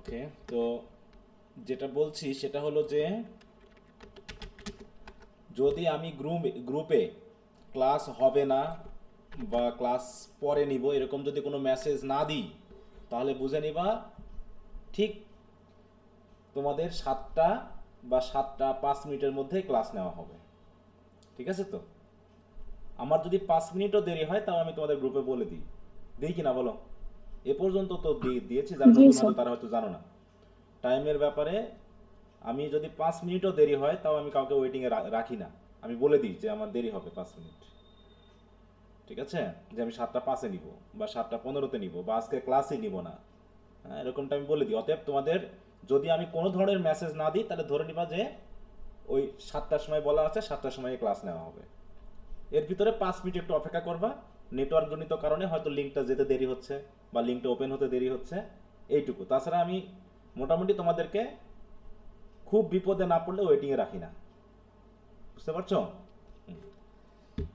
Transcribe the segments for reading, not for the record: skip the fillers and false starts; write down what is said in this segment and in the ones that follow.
ওকে, তো যেটা বলছি সেটা হলো যে যদি আমি গ্রুপে ক্লাস হবে না বা ক্লাস পরে নিব এরকম যদি কোনো মেসেজ না দিই, তাহলে বুঝে নিবা ঠিক তোমাদের 7টা বা 7টা 5 মিনিটের মধ্যে ক্লাস নেওয়া হবে। ঠিক আছে? তো আমার যদি 5 মিনিটও দেরি হয় তাও আমি তোমাদের গ্রুপে বলে দিই, দিই কি না বলো? এ পর্যন্ত তো দিয়েছি, যারা জি নতুন স্যার। হয়তো তারা হয়তো জানো না টাইমের ব্যাপারে। আমি যদি 5 মিনিটও দেরি হয় তাও আমি কাউকে ওয়েটিংয়ে রাখি না, আমি বলে দিই যে আমার দেরি হবে 5 মিনিট। ঠিক আছে? যে আমি 7টা 5-এ নিব বা 7টা 15-তে নিব বা আজকে ক্লাসই নিব না। হ্যাঁ, এরকমটা আমি বলে দিই। অতএব তোমাদের যদি আমি কোনো ধরনের মেসেজ না দিই তাহলে ধরে নিবা যে ওই 7টার সময় বলা আছে 7টার সময় ক্লাস নেওয়া হবে। এর ভিতরে 5 মিনিট একটু অপেক্ষা করবা, নেটওয়ার্ক জনিত কারণে হয়তো লিঙ্কটা যেতে দেরি হচ্ছে বা লিঙ্কটা ওপেন হতে দেরি হচ্ছে, এইটুকু। তাছাড়া আমি মোটামুটি তোমাদেরকে খুব বিপদে না পড়লে ওয়েটিংয়ে রাখি না। বুঝতে পারছো?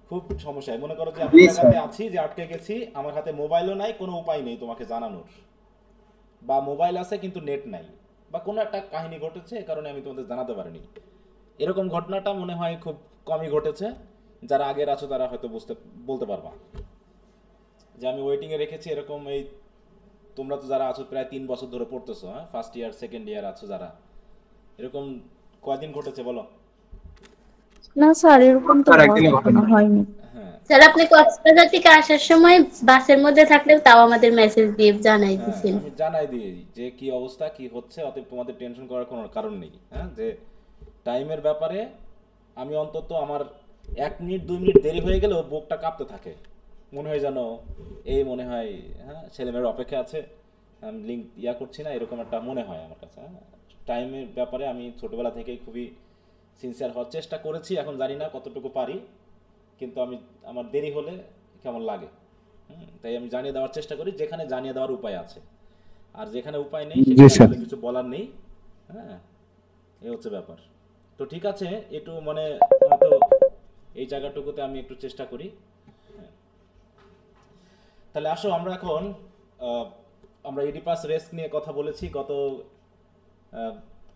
খুব সমস্যায় মনে করো যে আমি জি স্যার। জায়গাতে আছি যে আটকে গেছি, আমার হাতে মোবাইলও নাই, কোনো উপায় নেই তোমাকে জানানোর, বা মোবাইল আছে কিন্তু নেট নাই, বা কোনো একটা কাহিনী ঘটেছে এ কারণে আমি তোমাদের জানাতে পারিনি, এরকম ঘটনাটা মনে হয় খুব কমই ঘটেছে। যারা আগের আছো তারা হয়তো বলতে পারবা যে আমি ওয়েটিংয়ে রেখেছি এরকম। এই তোমরা তো যারা আছো প্রায় 3 বছর ধরে পড়তেছো, হ্যাঁ, ফার্স্ট ইয়ার সেকেন্ড ইয়ার আছো যারা, এরকম কয়দিন ঘটেছে বলো? না স্যার, এরকম তো স্যার একদিনও ঘটে এখনো না। হয়নি। হ্যাঁ। স্যার আপনি কক্সবাজার থেকে আসার সময় বাসের মধ্যে থাকলেও তাও আমাদের মেসেজ দিয়ে জানাই হ্যাঁ, দিছেন। আমি জানাই দিই যে কি অবস্থা কি হচ্ছে, অতএব তোমাদের টেনশন করার কোনো কারণ নেই। হ্যাঁ, যে টাইমের ব্যাপারে আমি অন্তত আমার 1 মিনিট 2 মিনিট দেরি হয়ে গেলেও বুকটা কাঁপতে থাকে, মনে হয় যেন এই মনে হয়, হ্যাঁ, ছেলেমেয়ের অপেক্ষা আছে, আমি লিঙ্ক করছি না, এরকম একটা মনে হয় আমার কাছে। হ্যাঁ, টাইমের ব্যাপারে আমি ছোটবেলা থেকেই খুবই সিনসিয়ার হওয়ার চেষ্টা করেছি, এখন জানি না কতটুকু পারি, কিন্তু আমার দেরি হলে কেমন লাগে। তাই আমি জানিয়ে দেওয়ার চেষ্টা করি যেখানে জানিয়ে দেওয়ার উপায় আছে, আর যেখানে উপায় নেই জি সেখানে স্যার। আসলে কিছু বলার নেই। হ্যাঁ, এই হচ্ছে ব্যাপার। তো ঠিক আছে, একটু মানে হয়তো এই জায়গাটুকুতে আমি একটু চেষ্টা করি। হ্যাঁ, তাহলে আসো আমরা এখন আহ, আমরা ইডিপাস রেস্ক নিয়ে কথা বলেছি গত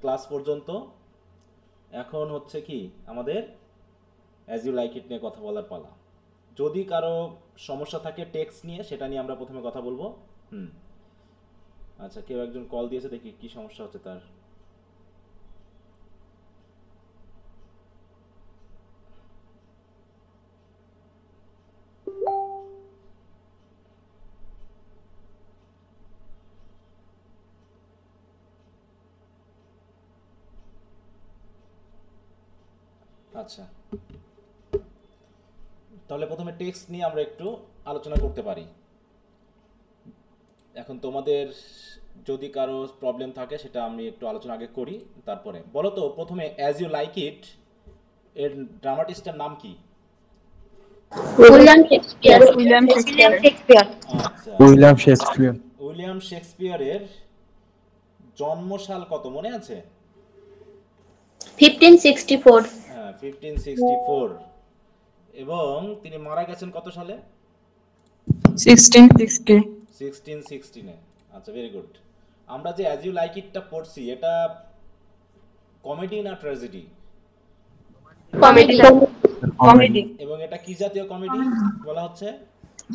ক্লাস পর্যন্ত। এখন হচ্ছে কি আমাদের অ্যাজ ইউ লাইক ইট নিয়ে কথা বলার পালা। যদি কারো সমস্যা থাকে টেক্সট নিয়ে, সেটা নিয়ে আমরা প্রথমে কথা বলবো। হুম। আচ্ছা, কেউ একজন কল দিয়েছে, দেখি কি সমস্যা হচ্ছে তার। আচ্ছা, তাহলে প্রথমে টেক্সট নিয়ে আমরা একটু আলোচনা করতে পারি। এখন তোমাদের যদি কারো প্রবলেম থাকে সেটা আমি একটু আলোচনা আগে করি, তারপরে বলো তো প্রথমে অ্যাজ ইউ লাইক ইট এর ড্রামাটিস্টের নাম কি? William Shakespeare. William William Shakespeare. Shakespeare. আচ্ছা, উইলিয়াম শেক্সপিয়ার। উইলিয়াম শেক্সপিয়ারের জন্মসাল কত মনে আছে? 1564। হ্যাঁ, 1564। এবং তিনি মারা গেছেন কত সালে? 1660। 1616-এ। আচ্ছা, ভেরি গুড। আমরা যে অ্যাজ ইউ লাইক ইটটা পড়ছি, এটা কমেডি না ট্র্যাজেডি? কমেডি। কমেডি। এবং এটা কি জাতীয় কমেডি বলা হচ্ছে?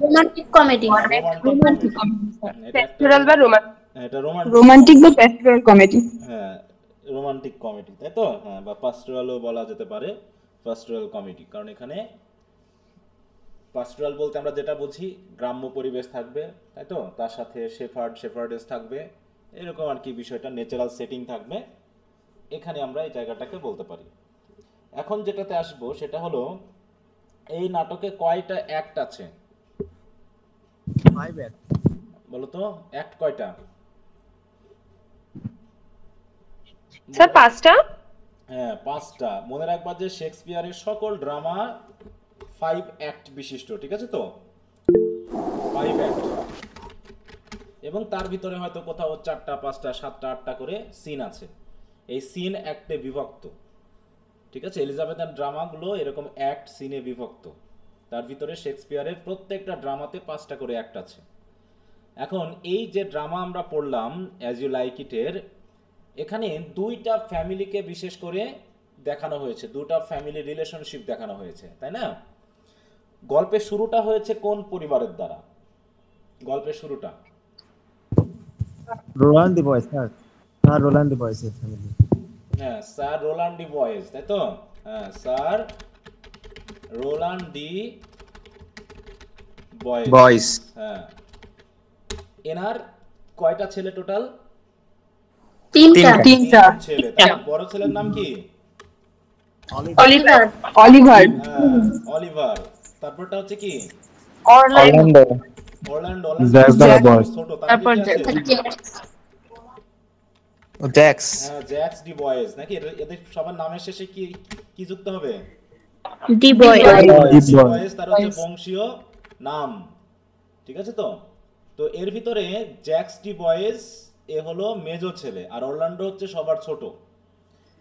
Romantic comedy. Romantic romantic comedy. Comedy sir. এটা একটা প্যাস্টোরাল বা এটা রোমান্টিক। রোমান্টিক বা প্যাস্টোরাল কমেডি। হ্যাঁ, রোমান্টিক কমেডি, তাই তো? হ্যাঁ, বা পাস্টোরালও বলা যেতে পারে, পাস্টোরাল কমেডি। কারণ এখানে পাস্টোরাল বলতে আমরা যেটা বুঝি গ্রাম্য পরিবেশ থাকবে, তাই তো, তার সাথে শেফার্ডেস থাকবে, এরকম আর কি বিষয়টা, ন্যাচারাল সেটিং থাকবে, এখানে আমরা এই জায়গাটাকে বলতে পারি। এখন যেটাতে আসবো সেটা হলো এই নাটকে কয়টা অ্যাক্ট আছে বলো তো? অ্যাক্ট কয়টা? স্যার 5টা। হ্যাঁ, 5টা। মনে রাখবা যে শেক্সপিয়ারের সকল ড্রামা 5 অ্যাক্ট বিশিষ্ট, ঠিক আছে তো? 5 অ্যাক্ট, এবং তার ভিতরে হয়তো কোথাও 4টা 5টা 7টা 8টা করে সিন আছে। এই সিন অ্যাক্টে বিভক্ত, ঠিক আছে? এলিজাবেথান ড্রামাগুলো এরকম অ্যাক্ট সিনে বিভক্ত। তার ভিতরে শেক্সপিয়ারের প্রত্যেকটা ড্রামাতে 5টা করে অ্যাক্ট আছে। এখন এই যে ড্রামা আমরা পড়লাম অ্যাজ ইউ লাইক ইটের, এখানে দুইটা ফ্যামিলিকে বিশেষ করে দেখানো হয়েছে, দুটা ফ্যামিলি রিলেশনশিপ দেখানো হয়েছে, তাই না? গল্পের শুরুটা হয়েছে কোন পরিবারের দ্বারা? গল্পের শুরুটা Roland the boy, sir. Sir Roland the boy, sir. Family. হ্যাঁ, স্যার রোলান্ড ডি বয়েজ, তাই তো? হ্যাঁ, sir Roland de Boys. Boys. হ্যাঁ, এনার কয়টা ছেলে টোটাল? তিনটা। তিনটা। তিন ছেলে। তার বড় ছেলের নাম কি? অলিভার। অলিভার, হ্যাঁ, অলিভার। তারপরটা হচ্ছে কি? Orlando. Orlando. Jack the Orlando boy. ছোট, তারপর তারপর কি আছে? Jax. হ্যাঁ, জ্যাক্স ডি বয়েজ নাকি? এদের সবার নামের শেষে কি কি যুক্ত হবে? ডি বয়। Deep boy. বয়েজ তার হচ্ছে বংশীয় নাম, ঠিক আছে তো? তো এর ভিতরে জ্যাক্স ডি বয়েজ এ হলো মেজো ছেলে, আর অরল্যান্ডো হচ্ছে সবার ছোট।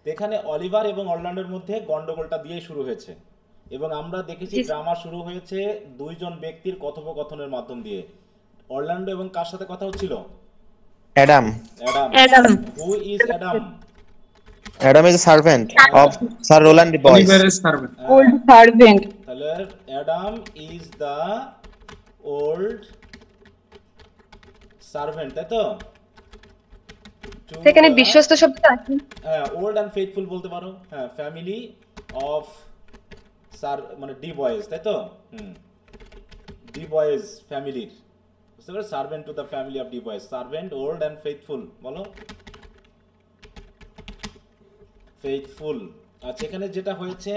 তো এখানে অলিভার এবং অরল্যান্ডোর মধ্যে গন্ডগোলটা দিয়েই শুরু হয়েছে, এবং আমরা দেখেছি ড্রামা শুরু হয়েছে দুইজন ব্যক্তির কথোপকথনের মাধ্যম দিয়ে। অরল্যান্ডো এবং কার সাথে কথা হচ্ছিল? Adam. Adam. Adam. Who is Adam? Adam is a servant of Sir Roland the boys. Old servant, তাহলে Adam is the old servant, তাই তো? সেখানে বিশ্বস্ত শব্দ আছে। হ্যাঁ, ওল্ড অ্যান্ড ফেথফুল বলতে পারো। হ্যাঁ, ফ্যামিলি অফ সার মানে ডি বয়েজ, তাই তো? ডি বয়েজ ফ্যামিলির, বুঝতে পারো? Servant to the family of de Boys, servant old and faithful, বলো ফেথফুল। আচ্ছা, এখানে যেটা হয়েছে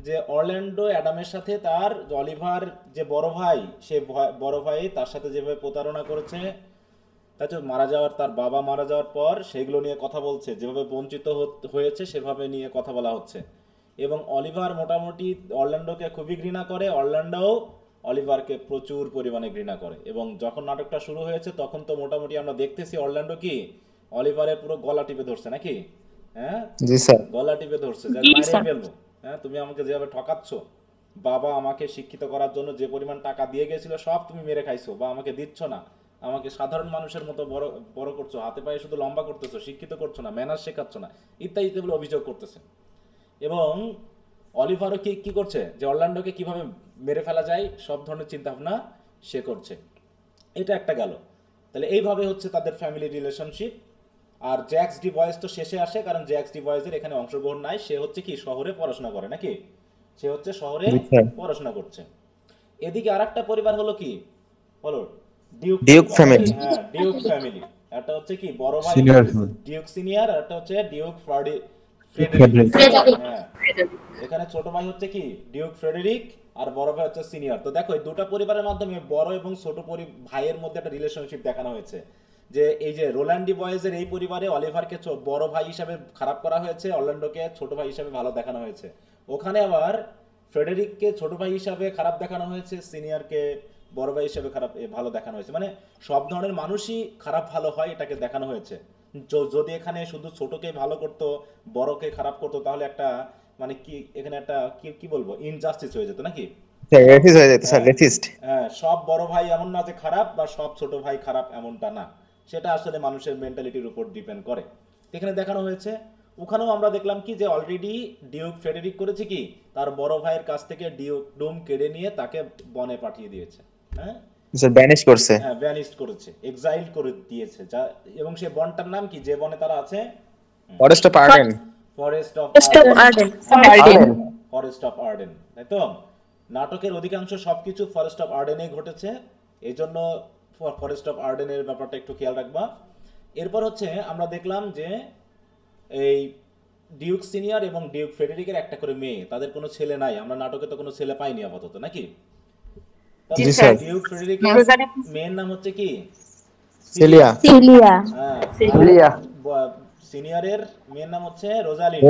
যে অরল্যান্ডো অ্যাডামের সাথে তার অলিভার যে বড় ভাই, সে বড় ভাই তার সাথে যেভাবে প্রতারণা করেছে, তাই তো? তার বাবা মারা যাওয়ার পর সেগুলো নিয়ে কথা বলছে, যেভাবে বঞ্চিত হয়েছে সেভাবে নিয়ে কথা বলা হচ্ছে। এবং অলিভার মোটামুটি অরল্যান্ডোকে খুবই ঘৃণা করে, অরল্যান্ডো অলিভারকে প্রচুর পরিমাণে ঘৃণা করে। এবং যখন নাটকটা শুরু হয়েছে তখন তো মোটামুটি আমরা দেখতেছি অরল্যান্ডো কি অলিভারের পুরো গলা টিপে ধরছে নাকি? হ্যাঁ, Ji sir. গলা টিপে ধরছে যে জি, মারিয়ে স্যার। ফেলবো। হ্যাঁ, তুমি আমাকে যেভাবে ঠকাচ্ছ, বাবা আমাকে শিক্ষিত করার জন্য যে পরিমাণ টাকা দিয়ে গেছিল সব তুমি মেরে খাইছো, বা আমাকে দিচ্ছ না, আমাকে সাধারণ মানুষের মতো বড় বড় করছো, হাতে পায়ে শুধু লম্বা করতেছো, শিক্ষিত করছো না, ম্যানার্স শেখাচ্ছ না, ইত্যাদি বলে অভিযোগ করতেছে। এবং অলিভারও কি কি করছে যে অরল্যান্ডোকে কিভাবে মেরে ফেলা যায় সব ধরনের চিন্তা ভাবনা সে করছে। এটা একটা গেল। তাহলে এইভাবে হচ্ছে তাদের ফ্যামিলি রিলেশনশিপ। আর জ্যাক্স ডি বয়েজ তো শেষে আসে, কারণ জ্যাক্স ডি বয়েজের এখানে অংশগ্রহণ নাই, সে হচ্ছে কি শহরে পড়াশোনা করে নাকি? সে হচ্ছে শহরে আচ্ছা। পড়াশোনা করছে। এদিকে আরেকটা পরিবার হলো কি, বলো? Duke family. হ্যাঁ, ডিউক ফ্যামিলি। একটা হচ্ছে কি বড় ভাই Senior family. ডিউক সিনিয়র, আর একটা হচ্ছে ডিউক Frederick. ফ্রেডেরিক। হ্যাঁ, এখানে ছোট ভাই হচ্ছে কি ডিউক ফ্রেডেরিক, আর বড় ভাই হচ্ছে সিনিয়র। তো দেখো এই দুটো পরিবারের মাধ্যমে বড় এবং ছোট ভাইয়ের মধ্যে একটা রিলেশনশিপ দেখানো হয়েছে। যে এই যে রোল্যান্ড ডি বয়েজের এই পরিবারে অলিভারকে বড় ভাই হিসাবে খারাপ করা হয়েছে, অরল্যান্ডোকে ছোট ভাই হিসাবে ভালো দেখানো হয়েছে। ওখানে আবার ফ্রেডেরিককে ছোট ভাই হিসাবে খারাপ দেখানো হয়েছে, সিনিয়রকে বড় ভাই হিসাবে ভালো দেখানো হয়েছে। মানে সব ধরনের মানুষই খারাপ ভালো হয় এটাকে দেখানো হয়েছে। যদি এখানে শুধু ছোটকে ভালো করতো, বড়কে খারাপ করতো, তাহলে একটা মানে কি এখানে একটা কি বলবো, ইনজাস্টিস হয়ে যেত নাকি? Sir, racist হয়ে যেত, sir, racist. হ্যাঁ, সব বড় ভাই এমন না যে খারাপ, বা সব ছোট ভাই খারাপ এমনটা না। সেটা আসলে মানুষের মেন্টালিটির উপর ডিপেন্ড করে। এখানে দেখানো হয়েছে। ওখানেও আমরা দেখলাম কি যে অলরেডি ডিউক ফ্রেডেরিক করেছে কি, তার বড় ভাইয়ের কাছ থেকে ডিউকডম কেড়ে নিয়ে তাকে বনে পাঠিয়ে দিয়েছে। হ্যাঁ, Sir, banish করছে। হ্যাঁ, ব্যানিস্ট করেছে, এক্সাইল করে দিয়েছে। এবং সেই বনটার নাম কি, যে বনে তারা আছে? Forest of Arden. Forest of Arden. Forest of Arden, তাই তো? নাটকের অধিকাংশ সবকিছু ফরেস্ট অফ আর্ডেনে ঘটেছে, এই জন্য ফরেস্ট অফ আর্ডেনের ব্যাপারটা একটু খেয়াল রাখবা। এরপর হচ্ছে আমরা দেখলাম যে এই ডিউক সিনিয়র এবং ডিউক ফ্রেডেরিকের একটা করে মেয়ে, তাদের কোনো ছেলে নাই। আমরা নাটকে তো কোনো ছেলে পাইনি আপাতত নাকি? জি, স্যার। ডিউক ফ্রেডেরিকের মেয়ের নাম হচ্ছে কি? Celia. সিলিয়া, হ্যাঁ, Celia. সিনিয়রের মেয়ের নাম হচ্ছে রোজালিন।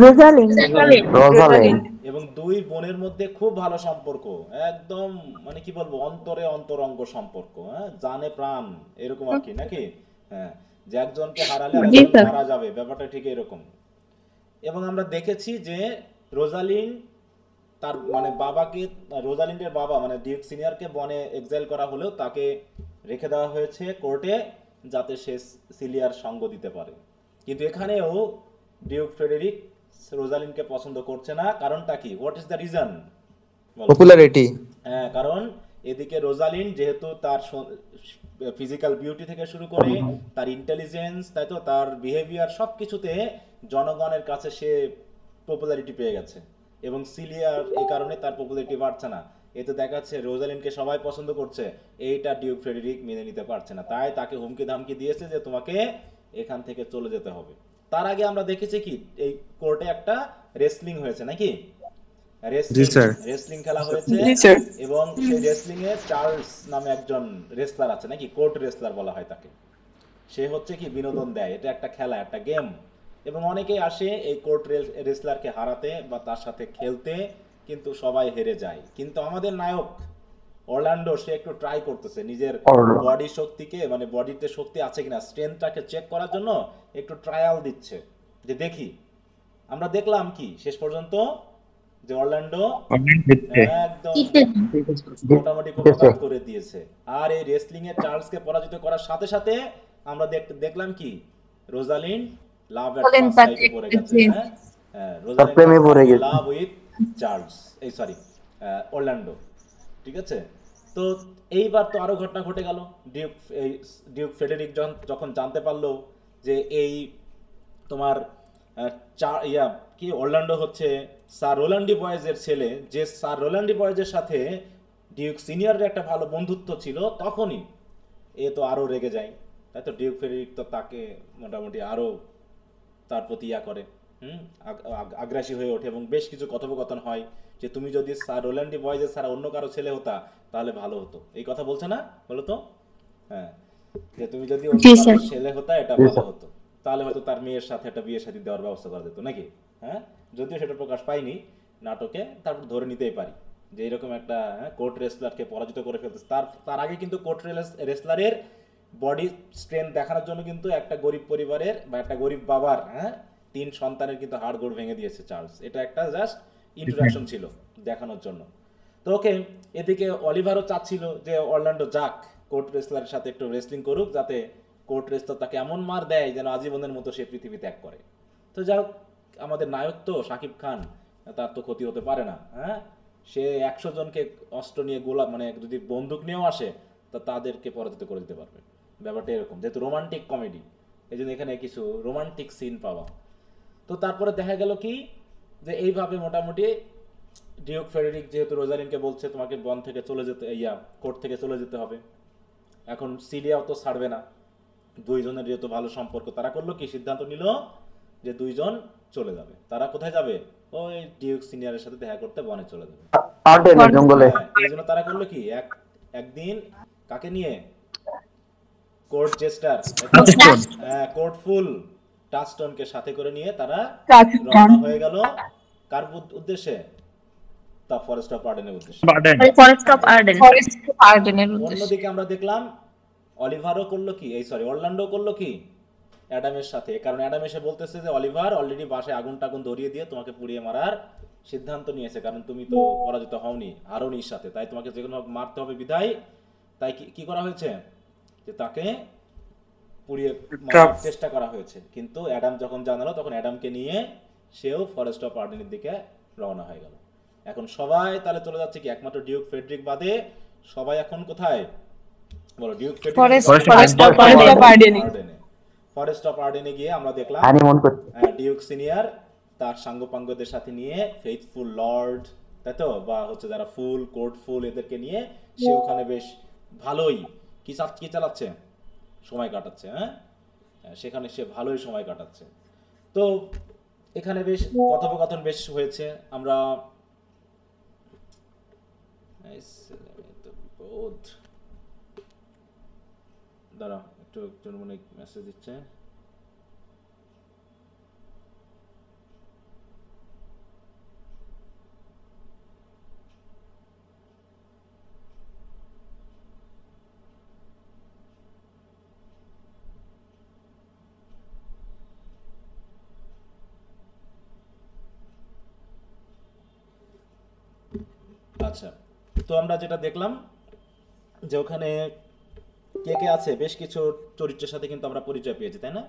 Rosalind. এবং দুই বোনের মধ্যে খুব ভালো সম্পর্ক, একদম মানে কি বলবো, অন্তরে অন্তরঙ্গ সম্পর্ক, হ্যাঁ, জানে প্রাণ, এরকম আর কি নাকি? হ্যাঁ, যে একজনকে হারালে আরেকজন মারা যাবে, ব্যাপারটা ঠিক এরকম। এবং আমরা দেখেছি যে রোজালিন তার মানে বাবাকে, রোজালিন্ডের বাবা মানে ডিউক সিনিয়রকে বনে এক্সাইল করা হলেও তাকে রেখে দেওয়া হয়েছে কোর্টে, যাতে সে সিলিয়ার সঙ্গ দিতে পারে। কিন্তু এখানেও ডিউক ফ্রেডেরিক রোজালিনকে পছন্দ করছে না। কারণটা কি? What is the reason? Popularity. হ্যাঁ, কারণ এদিকে রোজালিন যেহেতু তার ফিজিক্যাল বিউটি থেকে শুরু করে তার ইন্টেলিজেন্স, তাই তো, তার বিহেভিয়ার, সব কিছুতে জনগণের কাছে সে পপুলারিটি পেয়ে গেছে, এবং সিলিয়ার এই কারণে তার পপুলারিটি বাড়ছে না। এতে দেখা যাচ্ছে রোজালিনকে সবাই পছন্দ করছে, এইটা ডিউক ফ্রেডেরিক মেনে নিতে পারছে না, তাই তাকে হুমকি ধামকি দিয়েছে যে তোমাকে এখান থেকে চলে যেতে হবে। তার আগে আমরা দেখেছি কি, এই কোর্টে একটা রেসলিং হয়েছে নাকি? জি স্যার। রেসলিং খেলা হয়েছে, জি স্যার। এবং সেই রেসলিং এ চার্লস নামে একজন রেসলার আছে নাকি, কোর্ট রেসলার বলা হয় তাকে। সে হচ্ছে কি বিনোদন দেয়, এটা একটা খেলা, একটা গেম, এবং অনেকেই আসে এই কোর্ট রেসলারকে হারাতে বা তার সাথে খেলতে, কিন্তু সবাই হেরে যায়। কিন্তু আমাদের নায়ক অরল্যান্ডো, সে একটু ট্রাই করতেছে নিজের বডি শক্তিকে, মানে বডিতে শক্তি আছে কিনা, স্ট্রেংথটাকে চেক করার জন্য একটু ট্রায়াল দিচ্ছে, যে দেখি। আমরা দেখলাম কি শেষ পর্যন্ত, যে অরল্যান্ডো একদম মোটামুটি প্রকাশ করে দিয়েছে। আর এই রেসলিং এ চার্লসকে পরাজিত করার সাথে সাথে আমরা দেখলাম কি, রোজালিন লাভ এট বলেন ফার্স্ট তাকে সাইটে পড়ে গেছে। জি। হ্যাঁ, রোজালিন প্রেমে পড়ে গেছে। লাভ উইথ চার্লস, এই সরি অরল্যান্ডো। ঠিক আছে, তো এইবার তো আরো ঘটনা ঘটে গেল। ডিউক ফ্রেডেরিক যখন জানতে পারলো যে এই তোমার কি অরল্যান্ডো হচ্ছে স্যার রোল্যান্ডি বয়েজের ছেলে, যে স্যার রোল্যান্ডি বয়েজের সাথে ডিউক সিনিয়রের একটা ভালো বন্ধুত্ব ছিল, তখনই এ তো আরো রেগে যায়, তাই তো। ডিউক ফ্রেডেরিক তো তাকে মোটামুটি আরো তার প্রতি করে, আগ্রাসী হয়ে ওঠে, এবং বেশ কিছু কথোপকথন হয় যে তুমি যদি স্যার রোল্যান্ডি বয়েজের ছাড়া অন্য কারো ছেলে হতা তাহলে ভালো হতো, এই কথা বলছে না, বলো তো? হ্যাঁ, যে তুমি যদি অন্য জি, কারো স্যার। ছেলে হতা এটা ভালো হতো, তাহলে হয়তো তার মেয়ের সাথে একটা বিয়ে শাদী দেওয়ার ব্যবস্থা করা যেত নাকি। হ্যাঁ, যদিও সেটা প্রকাশ পায়নি নাটকে, তারপর ধরে নিতেই পারি যে এরকম একটা কোর্ট রেসলারকে পরাজিত করে ফেলতেছে। তার আগে কিন্তু কোর্ট রেসলারের বডি স্ট্রেংথ দেখানোর জন্য কিন্তু একটা গরিব পরিবারের বা একটা গরিব বাবার 3 সন্তানের কিন্তু হাড় গোড় ভেঙে দিয়েছে চার্লস। এটা একটা জাস্ট ইন্ট্রোডাকশন ছিল দেখানোর জন্য। তো ওকে, এদিকে অলিভারও চাচ্ছিল যে অরল্যান্ডো যাক কোর্ট রেসলারের সাথে একটু রেসলিং করুক, যাতে কোর্ট রেসলার তাকে এমন মার দেয় যেন আজীবনের মতো সে পৃথিবী ত্যাগ করে। তো যাই হোক, আমাদের নায়ক তো শাকিব খান, তার তো ক্ষতি হতে পারে না। হ্যাঁ, সে 100 জনকে অস্ত্র নিয়ে গোলা, মানে যদি বন্দুক নিয়েও আসে তা তাদেরকে পরাজিত করে দিতে পারবে। ব্যাপারটা এরকম, যেহেতু রোমান্টিক কমেডি, এই জন্য এখানে কিছু রোমান্টিক সিন পাওয়া। তো তারপরে দেখা গেল কি, যে এইভাবে মোটামুটি ডিউক ফ্রেডেরিক যেহেতু রোজালিনকে বলছে তোমাকে বন থেকে চলে যেতে, কোর্ট থেকে চলে যেতে হবে, এখন সিলিয়াও তো ছাড়বে না। দুইজনের যেহেতু ভালো সম্পর্ক, তারা করলো কি, সিদ্ধান্ত নিল যে দুইজন চলে যাবে। তারা কোথায় যাবে? ওই ডিউক সিনিয়রের সাথে দেখা করতে বনে চলে যাবে। জঙ্গলে। হ্যাঁ, এই জন্য তারা করলো কি, একদিন কাকে নিয়ে, কোর্ট জেস্টার, কোর্টফুল টাস্টনকে সাথে করে নিয়ে তারা রওনা হয়ে গেল কার উদ্দেশ্যে? তা ফরেস্ট অফ আর্ডেনের উদ্দেশ্যে। Forest of Arden. ফরেস্ট গার্ডেনের উদ্দেশ্যে। অন্যদিকে আমরা দেখলাম অলিভারও করলো কি, অরল্যান্ডো করলো কি, অ্যাডামের সাথে। কারণ অ্যাডাম এসে বলতেছে যে অলিভার অলরেডি বাসায় আগুন টাগুন ধরিয়ে দিয়ে তোমাকে পুড়িয়ে মারার সিদ্ধান্ত নিয়েছে, কারণ তুমি তো পরাজিত হওনি আরোনির সাথে, তাই তোমাকে যে কোনো মারতে হবে বিধায়, তাই কি করা হয়েছে, যে তাকে পুড়িয়ে মারার চেষ্টা করা হয়েছে। কিন্তু অ্যাডাম যখন জানালো, তখন অ্যাডামকে নিয়ে সেও ফরেস্ট অফ আর্ডেনের দিকে রওনা হয়ে গেল। এখন সবাই তাহলে চলে যাচ্ছে কি, একমাত্র ডিউক ফ্রেডরিক বাদে সবাই এখন কোথায় বলো? ডিউক ফরেস্ট অফ আর্ডেনে গিয়ে আমরা দেখলাম ডিউক সিনিয়র তার সাঙ্গপাঙ্গদের সাথে নিয়ে, ফেইথফুল লর্ড, তাই তো, বা হচ্ছে যারা ফুল কোর্ট ফুল, এদেরকে নিয়ে সে ওখানে বেশ ভালোই কি চালাচ্ছে, সময় কাটাচ্ছে। হ্যাঁ, সেখানে সে ভালোই সময় কাটাচ্ছে। তো এখানে বেশ কথোপকথন বেশ হয়েছে। আমরা দাঁড়া একটু, একজন মনে মেসেজ দিচ্ছে। আচ্ছা, তো আমরা যেটা দেখলাম যে ওখানে কে কে আছে? বেশ কিছু চরিত্রের সাথে কিন্তু আমরা পরিচয় পেয়েছি, তাই না?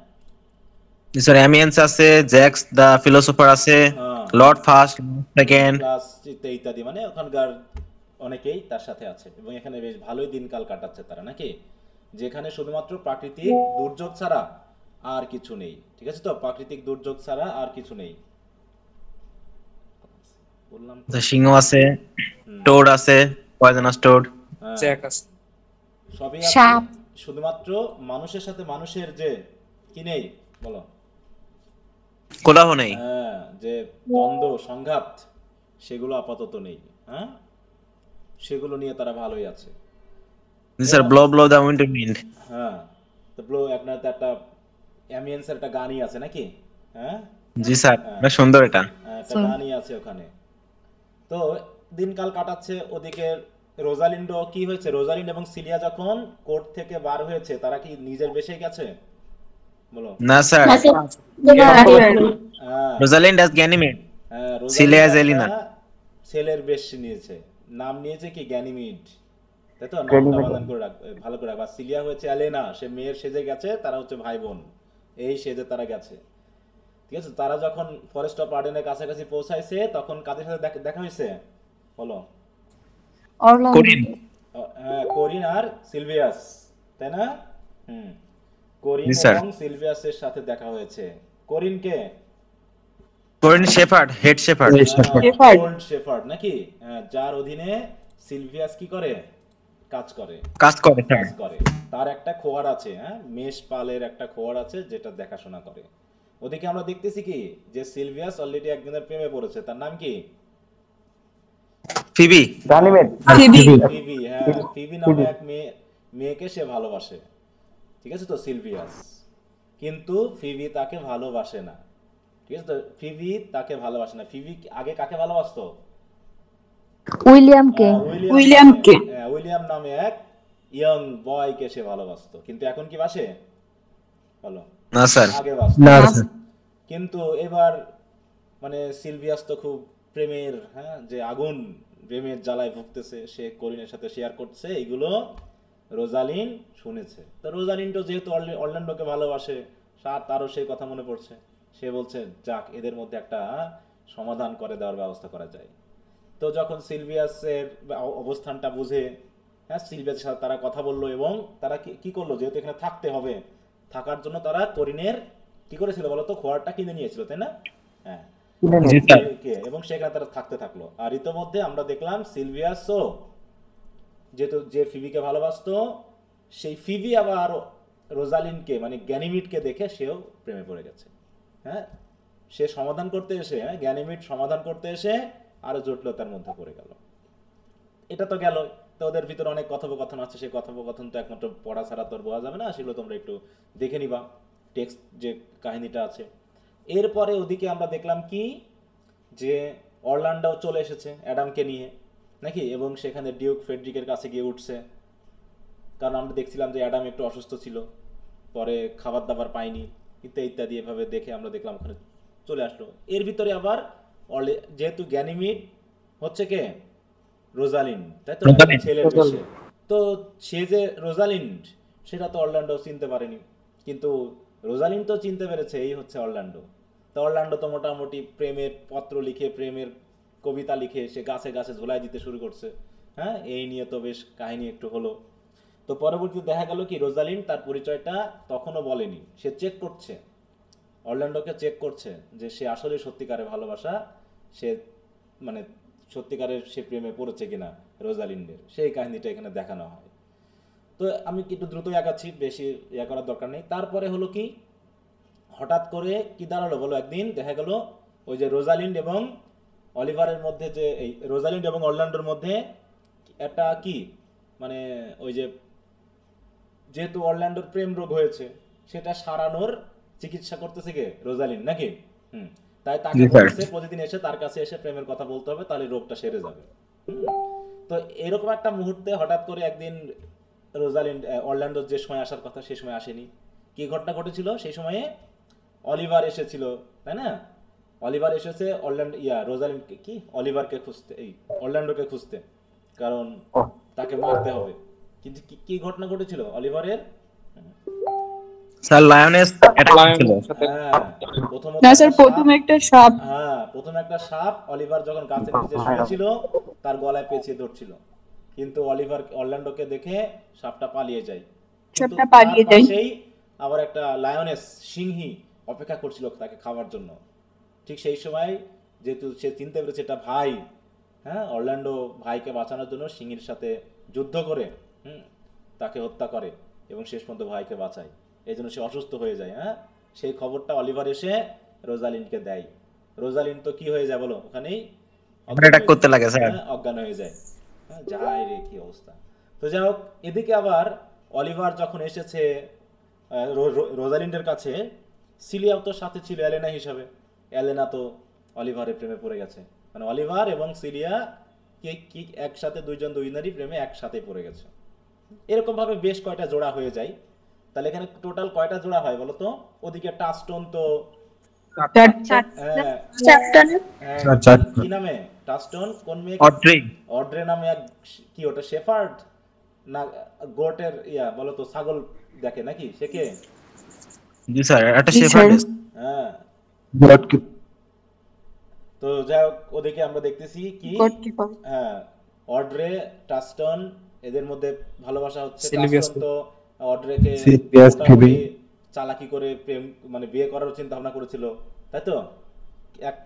স্যার অ্যামিয়েন্স আছে, জ্যাক্স দ্য ফিলোসোফার আছে, হ্যাঁ। Lord first, second. প্লাস ইত্যাদি, মানে ওখানকার অনেকেই তার সাথে আছে এবং এখানে বেশ ভালোই দিনকাল কাটাচ্ছে তারা, নাকি? যেখানে শুধুমাত্র প্রাকৃতিক দুর্যোগ ছাড়া আর কিছু নেই, ঠিক আছে? তো প্রাকৃতিক দুর্যোগ ছাড়া আর কিছু নেই, বললাম তো। সিংহ আছে, টোড আছে, পয়জনাস টোড। হ্যাঁ, সবই আছে, সাপ। শুধুমাত্র মানুষের সাথে মানুষের যে কি নেই বলো? কোলাহ নেই। হ্যাঁ, যে দ্বন্দ্ব সংঘাত সেগুলো আপাতত নেই। হ্যাঁ, সেগুলো নিয়ে তারা ভালোই আছে। জি sir, blow blow the wind wind. হ্যাঁ, তো ব্লো আপনার তো একটা অ্যামিয়েন্সের একটা গানই আছে নাকি? হ্যাঁ, জি স্যার, বেশ সুন্দর এটা। একটা গানই আছে ওখানে। তো দিনকাল কাটাচ্ছে ওদিকে। রোজালিন্ডো কি হয়েছে? রোজালিন্ড এবং সিলিয়া যখন কোর্ট থেকে বার হয়েছে, তারা কি নিজের বেশে গেছে বলো? না স্যার, না স্যার, হ্যাঁ, রোজালিন্ড অ্যাজ গ্যানিমেড, হ্যাঁ, সিলিয়া রোজালিন্ড জেলিনা। একটা ছেলের বেশ নিয়েছে, নাম নিয়েছে কি গ্যানিমিড, তাই তো? নামটা বানান করে রাখ, ভালো করে রাখ। আর সিলিয়া হচ্ছে অ্যালেনা, সে মেয়ের সেজে গেছে, তারা হচ্ছে ভাই বোন, এই সেজে তারা গেছে, ঠিক আছে? তারা যখন ফরেস্ট অফ আর্ডেনের কাছাকাছি পৌঁছাইছে, তখন কাদের সাথে দেখা হয়েছে বলো? কোরিন। হ্যাঁ, কোরিন আর সিলভিয়াস, তাই না? হুম, কোরিন জি স্যার। এবং সিলভিয়াসের সাথে দেখা হয়েছে। কোরিনকে Corin shepherd, head shepherd. Shepherd. Gold shepherd নাকি? হ্যাঁ, যার অধীনে সিলভিয়াস কি করে? কাজ করে, কাজ করে স্যার। কাজ করে। তার একটা খোয়ার আছে, হ্যাঁ, মেষ পালের একটা খোয়ার আছে যেটা দেখাশোনা করে। ওদিকে আমরা দেখতেছি কি, যে সিলভিয়াস অলরেডি একজনের প্রেমে পড়েছে। তার নাম কি? ফিবি। ফিবি। হ্যাঁ, ফিবি নামে এক মেয়েকে সে ভালোবাসে, ঠিক আছে তো, সিলভিয়াস। কিন্তু ফিবি তাকে ভালোবাসে না, ঠিক আছে তো? ফিবি তাকে ভালোবাসে না। ফিবি আগে কাকে ভালোবাসতো? উইলিয়ামকে। উইলিয়ামকে। হ্যাঁ, উইলিয়াম নামে এক ইয়ং বয়কে সে ভালোবাসতো। কিন্তু এখন কি বাসে বলো? না স্যার। আগে বাসতো। না স্যার। কিন্তু এবার মানে সিলভিয়াস তো খুব প্রেমের, হ্যাঁ, যে আগুন, প্রেমের জ্বালায় ভুগতেছে, সে করিনের সাথে শেয়ার করছে এইগুলো। রোজালিন শুনেছে, তো রোজালিন তো যেহেতু অরল্যান্ডোকে ভালোবাসে, তারও সেই কথা মনে পড়ছে। সে বলছে যাক, এদের মধ্যে একটা সমাধান করে দেওয়ার ব্যবস্থা করা যায়। তো যখন সিলভিয়াসের অবস্থানটা বুঝে, হ্যাঁ, সিলভিয়াসের সাথে তারা কথা বললো এবং তারা কি করলো, যেহেতু এখানে থাকতে হবে, থাকার জন্য তারা করিনের কি করেছিল বলো তো? খোয়ারটা কিনে নিয়েছিল, তাই না? হ্যাঁ, জি স্যার। এবং সেখানে তারা থাকতে থাকলো। আর ইতোমধ্যে আমরা দেখলাম সিলভিয়াসও যেহেতু যে ফিবিকে ভালোবাসতো, সেই ফিবি আবার রোজালিনকে মানে গ্যানিমিডকে দেখে সেও প্রেমে পড়ে গেছে। হ্যাঁ, সে সমাধান করতে এসে, হ্যাঁ, গ্যানিমিড সমাধান করতে এসে আরো জটিলতার মধ্যে পড়ে গেল। এটা তো গেল। তো ওদের ভিতরে অনেক কথোপকথন আছে, সেই কথোপকথন তো একমাত্র পড়া ছাড়া তো আর বোঝা যাবে না, সেগুলো তোমরা একটু দেখে নিবা, টেক্সট যে কাহিনীটা আছে। এরপরে ওদিকে আমরা দেখলাম কি, যে অরল্যান্ডো চলে এসেছে অ্যাডামকে নিয়ে নাকি, এবং সেখানে ডিউক ফেডরিকের কাছে গিয়ে উঠছে। কারণ আমরা দেখছিলাম যে অ্যাডাম একটু অসুস্থ ছিল, পরে খাবার দাবার পায়নি, ইত্যাদি এভাবে দেখে আমরা দেখলাম ওখানে চলে আসলো। এর ভিতরে আবার যেহেতু গ্যানিমিড হচ্ছে কে? রোজালিন্ড, তাই তো? রোজালিন্ড। ছেলের বেশে। তো সে যে রোজালিন্ড, সেটা তো অরল্যান্ডো চিনতে পারেনি, কিন্তু রোজালিন্ড তো চিনতে পেরেছে, এই হচ্ছে অরল্যান্ডো। তো অরল্যান্ডো তো মোটামুটি প্রেমের পত্র লিখে, প্রেমের কবিতা লিখে সে গাছে গাছে ঝোলাই দিতে শুরু করছে। হ্যাঁ, এই নিয়ে তো বেশ কাহিনী একটু হলো। তো পরবর্তীতে দেখা গেল কি, রোজালিন্ড তার পরিচয়টা তখনও বলেনি, সে চেক করছে, অরল্যান্ডোকে চেক করছে যে সে আসলে সত্যিকারের ভালোবাসা, সে মানে সত্যিকারের সে প্রেমে পড়েছে কিনা রোজালিন্ডের, সেই কাহিনীটা এখানে দেখানো হয়। তো আমি একটু দ্রুত আগাচ্ছি, বেশি ইয়া করার দরকার নেই। তারপরে হলো কি, হঠাৎ করে কি দাঁড়ালো বলো? একদিন দেখা গেল ওই যে রোজালিন্ড এবং অলিভারের মধ্যে, যে এই রোজালিন্ড এবং অরল্যান্ডোর মধ্যে একটা কি মানে ওই যে, যেহেতু অরল্যান্ডোর প্রেম রোগ হয়েছে, সেটা সারানোর চিকিৎসা করতেছে কে? রোজালিন্ড নাকি? হুম, তাই তাকে জি স্যার। বলছে প্রতিদিন এসে তার কাছে এসে প্রেমের কথা বলতে হবে, তাহলে রোগটা সেরে যাবে। হুম, তো এরকম একটা মুহূর্তে হঠাৎ করে একদিন রোজালিন্ড অরল্যান্ডোর যে সময় আসার কথা সেই সময় আসেনি। কি ঘটনা ঘটেছিল সেই সময়ে? অলিভার এসেছিল, তাই না? অলিভার এসেছে রোজালিন্ডকে অলিভারকে খুঁজতে, এই অরল্যান্ডোকে খুঁজতে, কারণ তাকে মারতে হবে। কিন্তু কি ঘটনা ঘটেছিল অলিভারের? স্যার লায়নেস অ্যাটাক ছিল। হ্যাঁ, প্রথমত না একটা স্যার, প্রথমে সাপ, একটা সাপ। হ্যাঁ প্রথমে একটা সাপ অলিভার যখন গাছের নিচে শুয়েছিল তার গলায় পেঁচিয়ে ধরছিল, কিন্তু অলিভার অরল্যান্ডোকে দেখে সাপটা পালিয়ে যায়। কিন্তু সাপটা তার পালিয়ে যায়। পাশেই আবার একটা লায়নেস সিংহী অপেক্ষা করছিল তাকে খাওয়ার জন্য। ঠিক সেই সময় যেহেতু সে চিনতে পেরেছে এটা ভাই, হ্যাঁ, অরল্যান্ডো ভাইকে বাঁচানোর জন্য সিংহীর সাথে যুদ্ধ করে তাকে হত্যা করে এবং শেষ পর্যন্ত ভাইকে বাঁচায়। এই জন্য সে অসুস্থ হয়ে যায়। হ্যাঁ, সেই খবরটা অলিভার এসে রোজালিনকে দেয়। রোজালিন তো কি হয়ে যায় বলো, ওখানেই অ্যাটাক করতে লাগে স্যার। হ্যাঁ, অজ্ঞান হয়ে যায়। হ্যাঁ, যায় রে কি অবস্থা। তো যাই হোক, এদিকে আবার অলিভার যখন এসেছে রোজালিন্ডের কাছে, সিলিয়াও তো সাথে ছিল এলেনা হিসাবে। এলেনা তো অলিভারের প্রেমে পড়ে গেছে, মানে অলিভার এবং সিলিয়া কি একসাথে দুই নারী প্রেমে একসাথে পড়ে গেছে। এরকম ভাবে বেশ কয়টা জোড়া হয়ে যায়। তাহলে এখানে টোটাল কয়টা জোড়া হয় বলো তো? ওদিকে টাস্টন তো হ্যাঁ, হ্যাঁ, কি নামে টাস্টন? কোন মেয়ে? অড্রি। অড্রে নামে এক, কি ওটা শেফার্ড না গোটের বলো তো, ছাগল দেখে নাকি সে কে? জি স্যার, একটা জি, শেফার্ড। স্যার। হ্যাঁ, গড কি তো যাই হোক, ওদিকে আমরা দেখতেছি কি, গডকিপার। হ্যাঁ, অড্রে টাস্টন এদের মধ্যে ভালোবাসা হচ্ছে। সিলভিয়াস টাস্টন তো অড্রেকে সিলভিয়াস মোটামুটি ফিবি। চালাকি করে প্রেম মানে বিয়ে করার চিন্তা ভাবনা করেছিল, তাই তো? এক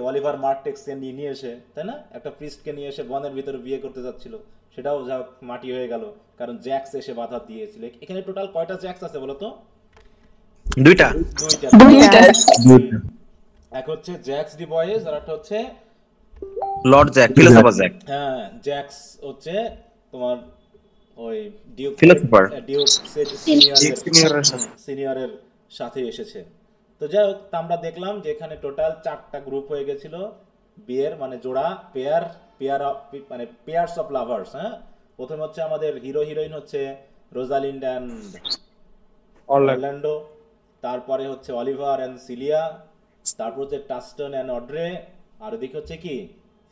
অলিভার মার্টেক্সকে নিয়ে এসে, তাই না, একটা প্রিস্টকে নিয়ে এসে বনের ভিতরে বিয়ে করতে যাচ্ছিল, সেটাও যা হোক মাটি হয়ে গেল, কারণ জ্যাক্স এসে বাধা দিয়েছিল। এখানে টোটাল কয়টা জ্যাক্স আছে বলো তো? দুইটা। দুইটা। দুইটা। এক হচ্ছে জ্যাক্স ডি বয়েজ, আর একটা হচ্ছে লর্ড জ্যাক, ফিলোসোফার জ্যাক। হ্যাঁ, জ্যাক্স হচ্ছে তোমার ওই ডিউক Philosopher। সিনিয়রের সাথে এসেছে। তো যাই হোক, তা আমরা দেখলাম যে এখানে টোটাল 4টা গ্রুপ হয়ে গেছিল বিয়ের, মানে জোড়া, মানে পেয়ারস অফ লাভার্স। হ্যাঁ, প্রথমে হচ্ছে আমাদের হিরো হিরোইন হচ্ছে রোজালিন্ড অ্যান্ড অরল্যান্ডো, তারপরে হচ্ছে অলিভার অ্যান্ড সিলিয়া, তারপর হচ্ছে টাস্টন অ্যান্ড অড্রে, আর ওদিকে হচ্ছে কি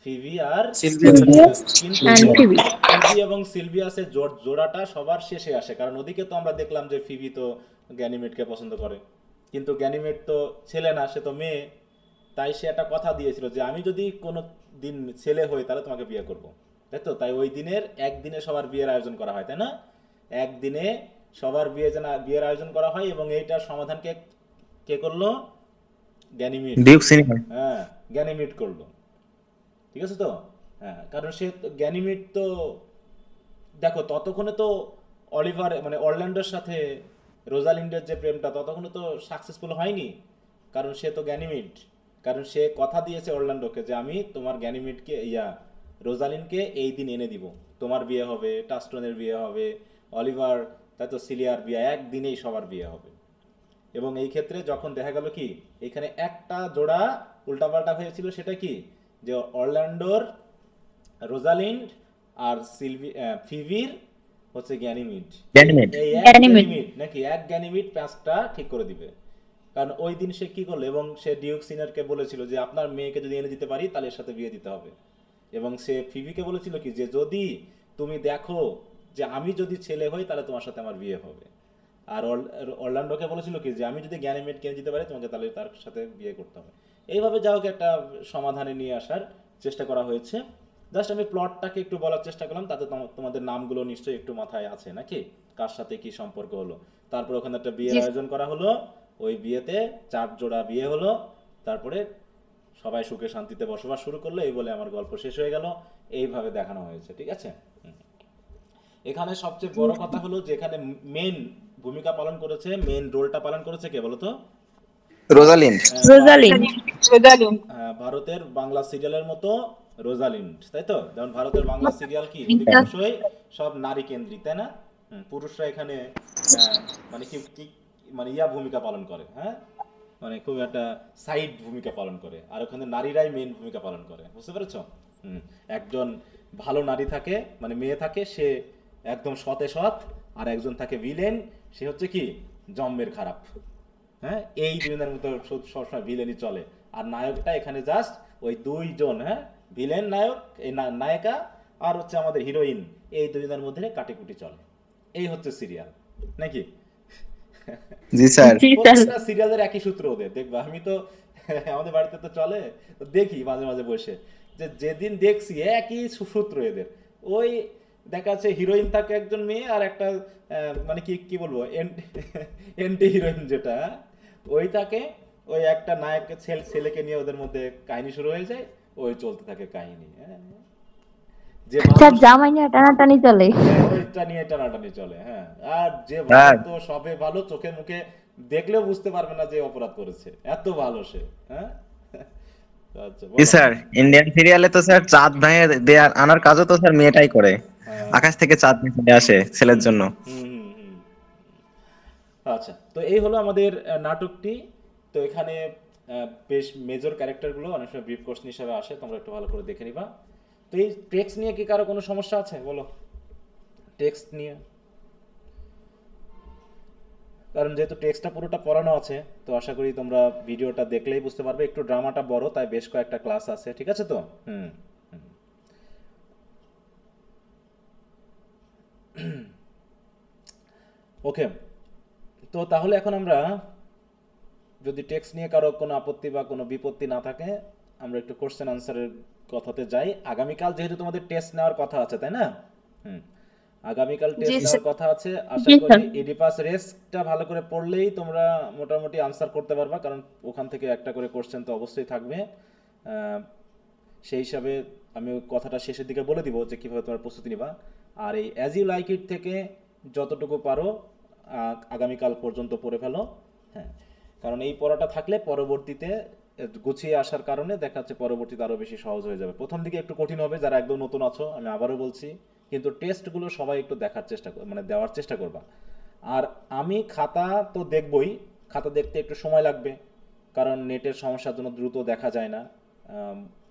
ফিবি আর কিন্তু ফিবি এবং সিলভিয়াসের জোড়াটা সবার শেষে আসে, কারণ ওদিকে তো আমরা দেখলাম যে ফিবি তো গ্যানিমেডকে পছন্দ করে, কিন্তু গ্যানিমেড তো ছেলে না, সে তো মেয়ে। তাই সে একটা কথা দিয়েছিল যে আমি যদি কোনো দিন ছেলে হই তাহলে তোমাকে বিয়ে করব, তাই তো? তাই ওই দিনের একদিনে সবার বিয়ের আয়োজন করা হয়, তাই না? একদিনে সবার বিয়ের আয়োজন করা হয়, এবং এইটার সমাধান কে করলো? গ্যানিমেড। Duke senior. হ্যাঁ, গ্যানিমেড করলো, ঠিক আছে তো? হ্যাঁ, কারণ সে গ্যানিমেড তো দেখো ততক্ষণে তো অলিভার মানে অরল্যান্ডোর সাথে রোজালিন্ডের যে প্রেমটা ততক্ষণে তো সাকসেসফুল হয়নি, কারণ সে তো গ্যানিমেড। কারণ সে কথা দিয়েছে অরল্যান্ডোকে যে আমি তোমার গ্যানিমেডকে রোজালিনকে এই দিন এনে দিব, তোমার বিয়ে হবে, টাস্টনের বিয়ে হবে, অলিভার তাই তো সিলিয়ার বিয়ে, একদিনেই সবার বিয়ে হবে। এবং এই ক্ষেত্রে যখন দেখা গেল কি এখানে একটা জোড়া উল্টাপাল্টা হয়েছিল, সেটা কি, যে অরল্যান্ডোর রোজালিন্ড আর ফিভির হচ্ছে গ্যানিমিড, এই এক গ্যানিমিড নাকি এক গ্যানিমিড 5টা ঠিক করে দিবে। কারণ ওই দিন সে কি করলো, এবং সে ডিউক সিনারকে বলেছিল যে আপনার মেয়েকে যদি এনে দিতে পারি তাহলে এর সাথে বিয়ে দিতে হবে। এবং সে ফিভিকে বলেছিল কি যে যদি তুমি দেখো যে আমি যদি ছেলে হই তাহলে তোমার সাথে আমার বিয়ে হবে। আর অরল্যান্ডোকে বলেছিল কি যে আমি যদি জ্ঞানীমেড কিনে দিতে পারি তোমাকে তাহলে তার সাথে বিয়ে করতে হবে। এইভাবে যা হোক একটা সমাধানে নিয়ে আসার চেষ্টা করা হয়েছে। জাস্ট আমি প্লটটাকে একটু বলার চেষ্টা করলাম, তাতে তোমাদের নামগুলো নিশ্চয়ই একটু মাথায় আছে নাকি, কার সাথে কি সম্পর্ক হলো। তারপর ওখানে একটা বিয়ের আয়োজন করা হলো, ওই বিয়েতে 4 জোড়া বিয়ে হলো, তারপরে সবাই সুখে শান্তিতে বসবাস শুরু করলো, এই বলে আমার গল্প শেষ হয়ে গেল। এইভাবে দেখানো হয়েছে, ঠিক আছে? এখানে সবচেয়ে বড় কথা হলো যে এখানে মেন ভূমিকা পালন করেছে, মেন রোলটা পালন করেছে কে বলতো? রোজালিন্ড। ভারতের বাংলা সিরিয়ালের মতো রোজালিন্ড, তাই তো? যেমন ভারতের বাংলা সিরিয়াল কি অধিকাংশই সব নারী কেন্দ্রিক, তাই না? পুরুষরা এখানে মানে কি মানে ভূমিকা পালন করে, হ্যাঁ, মানে খুব একটা সাইড ভূমিকা পালন করে, আর ওখানে নারীরাই মেন ভূমিকা পালন করে, বুঝতে পেরেছো? একজন ভালো নারী থাকে, মানে মেয়ে থাকে, সে একদম সৎ, আর একজন থাকে ভিলেন, সে হচ্ছে কি জম্মের খারাপ। হ্যাঁ, এই দুজনের মতো সবসময় ভিলেনই চলে। আর নায়কটা এখানে জাস্ট ওই 2 জন, হ্যাঁ, ভিলেন নায়ক, এই নায়িকা আর হচ্ছে আমাদের হিরোইন, এই দুজনের মধ্যে কাটিকুটি চলে। এই হচ্ছে সিরিয়াল নাকি? জি স্যার। জি স্যার। প্রত্যেকটা সিরিয়ালের একই সূত্র ওদের, দেখবা আমি তো আমাদের বাড়িতে তো চলে, তো দেখি মাঝে মাঝে বসে, যে যেদিন দেখছি একই সূত্র এদের। ওই দেখা যাচ্ছে হিরোইন থাকে একজন মেয়ে, আর একটা মানে কি কি বলবো, এন্টি হিরোইন যেটা, ওই থাকে, ওই একটা নায়ককে ছেলেকে নিয়ে ওদের মধ্যে কাহিনী শুরু হয়ে যায়, ওই চলতে থাকে কাহিনী। হ্যাঁ, যে স্যার মানুষ, জামাই নিয়ে টানাটানি চলে। হ্যাঁ, ওইটা নিয়ে টানাটানি চলে। হ্যাঁ, আর যে ভালো হ্যাঁ তো সবে ভালো, চোখে মুখে দেখলেও বুঝতে পারবে না যে অপরাধ করেছে, এত ভালো সে। হ্যাঁ, আচ্ছা জি বলো। স্যার, ইন্ডিয়ান সিরিয়ালে তো স্যার চাঁদ ভাইয়ের দেয়ার আনার কাজও তো স্যার মেয়েটাই করে। হ্যাঁ, আকাশ থেকে চাঁদ নিয়ে আসে ছেলের হুম জন্য। হুম হুম হুম। আচ্ছা, তো এই হলো আমাদের নাটকটি। তো এখানে বেশ মেজর ক্যারেক্টারগুলো অনেক সময় ব্রিফ কোশ্চেন হিসাবে আসে, তোমরা একটু ভালো করে দেখে নিবা। তো এই টেক্সট নিয়ে কি কারো কোনো সমস্যা আছে বলো, টেক্সট নিয়ে? কারণ যেহেতু টেক্সটটা পুরোটা পড়ানো আছে, তো আশা করি তোমরা ভিডিওটা দেখলেই বুঝতে পারবে। একটু ড্রামাটা বড়, তাই বেশ কয়েকটা ক্লাস আছে, ঠিক আছে তো? হুম হুম। ওকে, তো তাহলে এখন আমরা, যদি টেক্সট নিয়ে কারো কোনো আপত্তি বা কোনো বিপত্তি না থাকে, আমরা একটু কোশ্চেন আনসারের কথাতে যাই। আগামীকাল যেহেতু তোমাদের টেস্ট নেওয়ার কথা আছে, তাই না? হুম, আগামীকাল জি টেস্ট স্যার। নেওয়ার কথা আছে। আশা জি করি স্যার। ইডিপাস রেসটা ভালো করে পড়লেই তোমরা মোটামুটি আনসার করতে পারবা, কারণ ওখান থেকে একটা করে কোশ্চেন তো অবশ্যই থাকবে। আহ, সেই হিসাবে আমি ওই কথাটা শেষের দিকে বলে দিব যে কীভাবে তোমার প্রস্তুতি নিবা। আর এই অ্যাজ ইউ লাইক ইট থেকে যতটুকু পারো আগামীকাল পর্যন্ত পড়ে ফেলো। হ্যাঁ, কারণ এই পড়াটা থাকলে পরবর্তীতে গুছিয়ে আসার কারণে দেখা যাচ্ছে পরবর্তীতে আরও বেশি সহজ হয়ে যাবে। প্রথম দিকে একটু কঠিন হবে যারা একদম নতুন আছো, আমি আবারও বলছি, কিন্তু টেস্টগুলো সবাই একটু দেখার চেষ্টা মানে দেওয়ার চেষ্টা করবা। আর আমি খাতা তো দেখবই, খাতা দেখতে একটু সময় লাগবে, কারণ নেটের সমস্যার জন্য দ্রুত দেখা যায় না।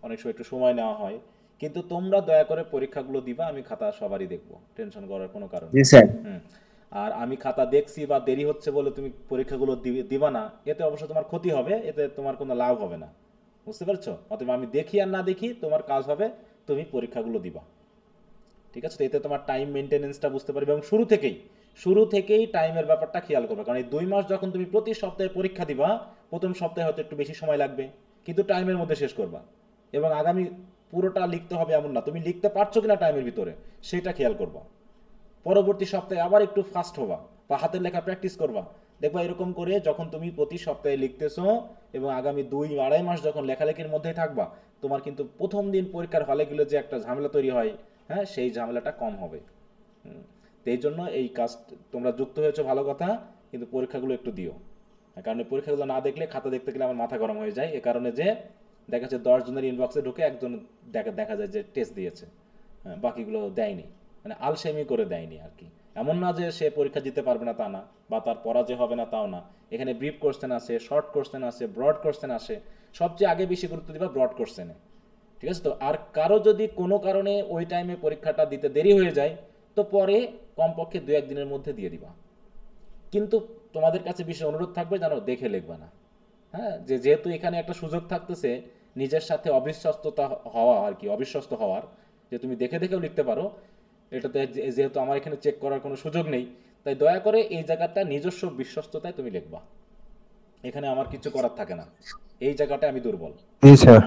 অনেক সময় একটু সময় নেওয়া হয়। কিন্তু তোমরা দয়া করে পরীক্ষাগুলো দিবা, আমি খাতা সবারই দেখবো, টেনশন করার কোনো কারণ জি নেই। স্যার। হুম। আর আমি খাতা দেখছি বা দেরি হচ্ছে বলে তুমি পরীক্ষাগুলো দিবা না, এতে অবশ্য তোমার ক্ষতি হবে, এতে তোমার কোনো লাভ হবে না। বুঝতে পারছো? অতএব আমি দেখি আর না দেখি, তোমার কাজ হবে তুমি পরীক্ষাগুলো দিবা। ঠিক আছে? তো এতে তোমার টাইম মেনটেনেন্সটা বুঝতে পারবে, এবং শুরু থেকেই টাইমের ব্যাপারটা খেয়াল করবে। কারণ এই 2 মাস যখন তুমি প্রতি সপ্তাহে পরীক্ষা দিবা, প্রথম সপ্তাহে হয়তো একটু বেশি সময় লাগবে, কিন্তু টাইমের মধ্যে শেষ করবা। এবং আগামী পুরোটা লিখতে হবে এমন না, তুমি লিখতে পারছো কিনা টাইমের ভিতরে সেটা খেয়াল করবা। পরবর্তী সপ্তাহে আবার একটু ফাস্ট হবা বা হাতের লেখা প্র্যাকটিস করবা। দেখবা এরকম করে যখন তুমি প্রতি সপ্তাহে লিখতেছো এবং আগামী 2-2.5 মাস যখন লেখালেখির মধ্যেই থাকবা, তোমার কিন্তু প্রথম দিন পরীক্ষার হলে গেলে যে একটা ঝামেলা তৈরি হয়, হ্যাঁ, সেই ঝামেলাটা কম হবে। তো এই জন্য এই কাজ, তোমরা যুক্ত হয়েছো ভালো কথা, কিন্তু পরীক্ষাগুলো একটু দিও। কারণ এই পরীক্ষাগুলো না দেখলে খাতা দেখতে গেলে আমার মাথা গরম হয়ে যায়। এ কারণে যে দেখা যাচ্ছে 10 জনের ইনবক্সে ঢুকে একজন দেখা যায় যে টেস্ট দিয়েছে, হ্যাঁ, বাকিগুলো দেয়নি, মানে আলসেমি করে দেয়নি আর কি। এমন না যে সে পরীক্ষা দিতে পারবে না তা না, বা তার পরাজয় হবে না তাও না। এখানে ব্রিফ কোশ্চেন আছে, শর্ট কোশ্চেন আছে, ব্রড কোশ্চেন আসে। সবচেয়ে আগে বেশি গুরুত্ব দিবা ব্রড কোশ্চেনে, ঠিক আছে তো? আর কারো যদি কোনো কারণে ওই টাইমে পরীক্ষাটা দিতে দেরি হয়ে যায়, তো পরে কমপক্ষে 2-1 দিনের মধ্যে দিয়ে দিবা। কিন্তু তোমাদের কাছে বিশেষ অনুরোধ থাকবে যেন দেখে লিখবা না। হ্যাঁ, যেহেতু এখানে একটা সুযোগ থাকতেছে নিজের সাথে অবিশ্বস্ততা হওয়া আর কি, অবিশ্বস্ত হওয়ার, যে তুমি দেখে দেখেও লিখতে পারো, এটাতে যেহেতু আমার এখানে চেক করার কোনো সুযোগ নেই, তাই দয়া করে এই জায়গাটা নিজস্ব বিশ্বস্ততায় তুমি লিখবা। এখানে আমার কিছু করার থাকে না, এই জায়গাটা আমি দুর্বল। জি স্যার।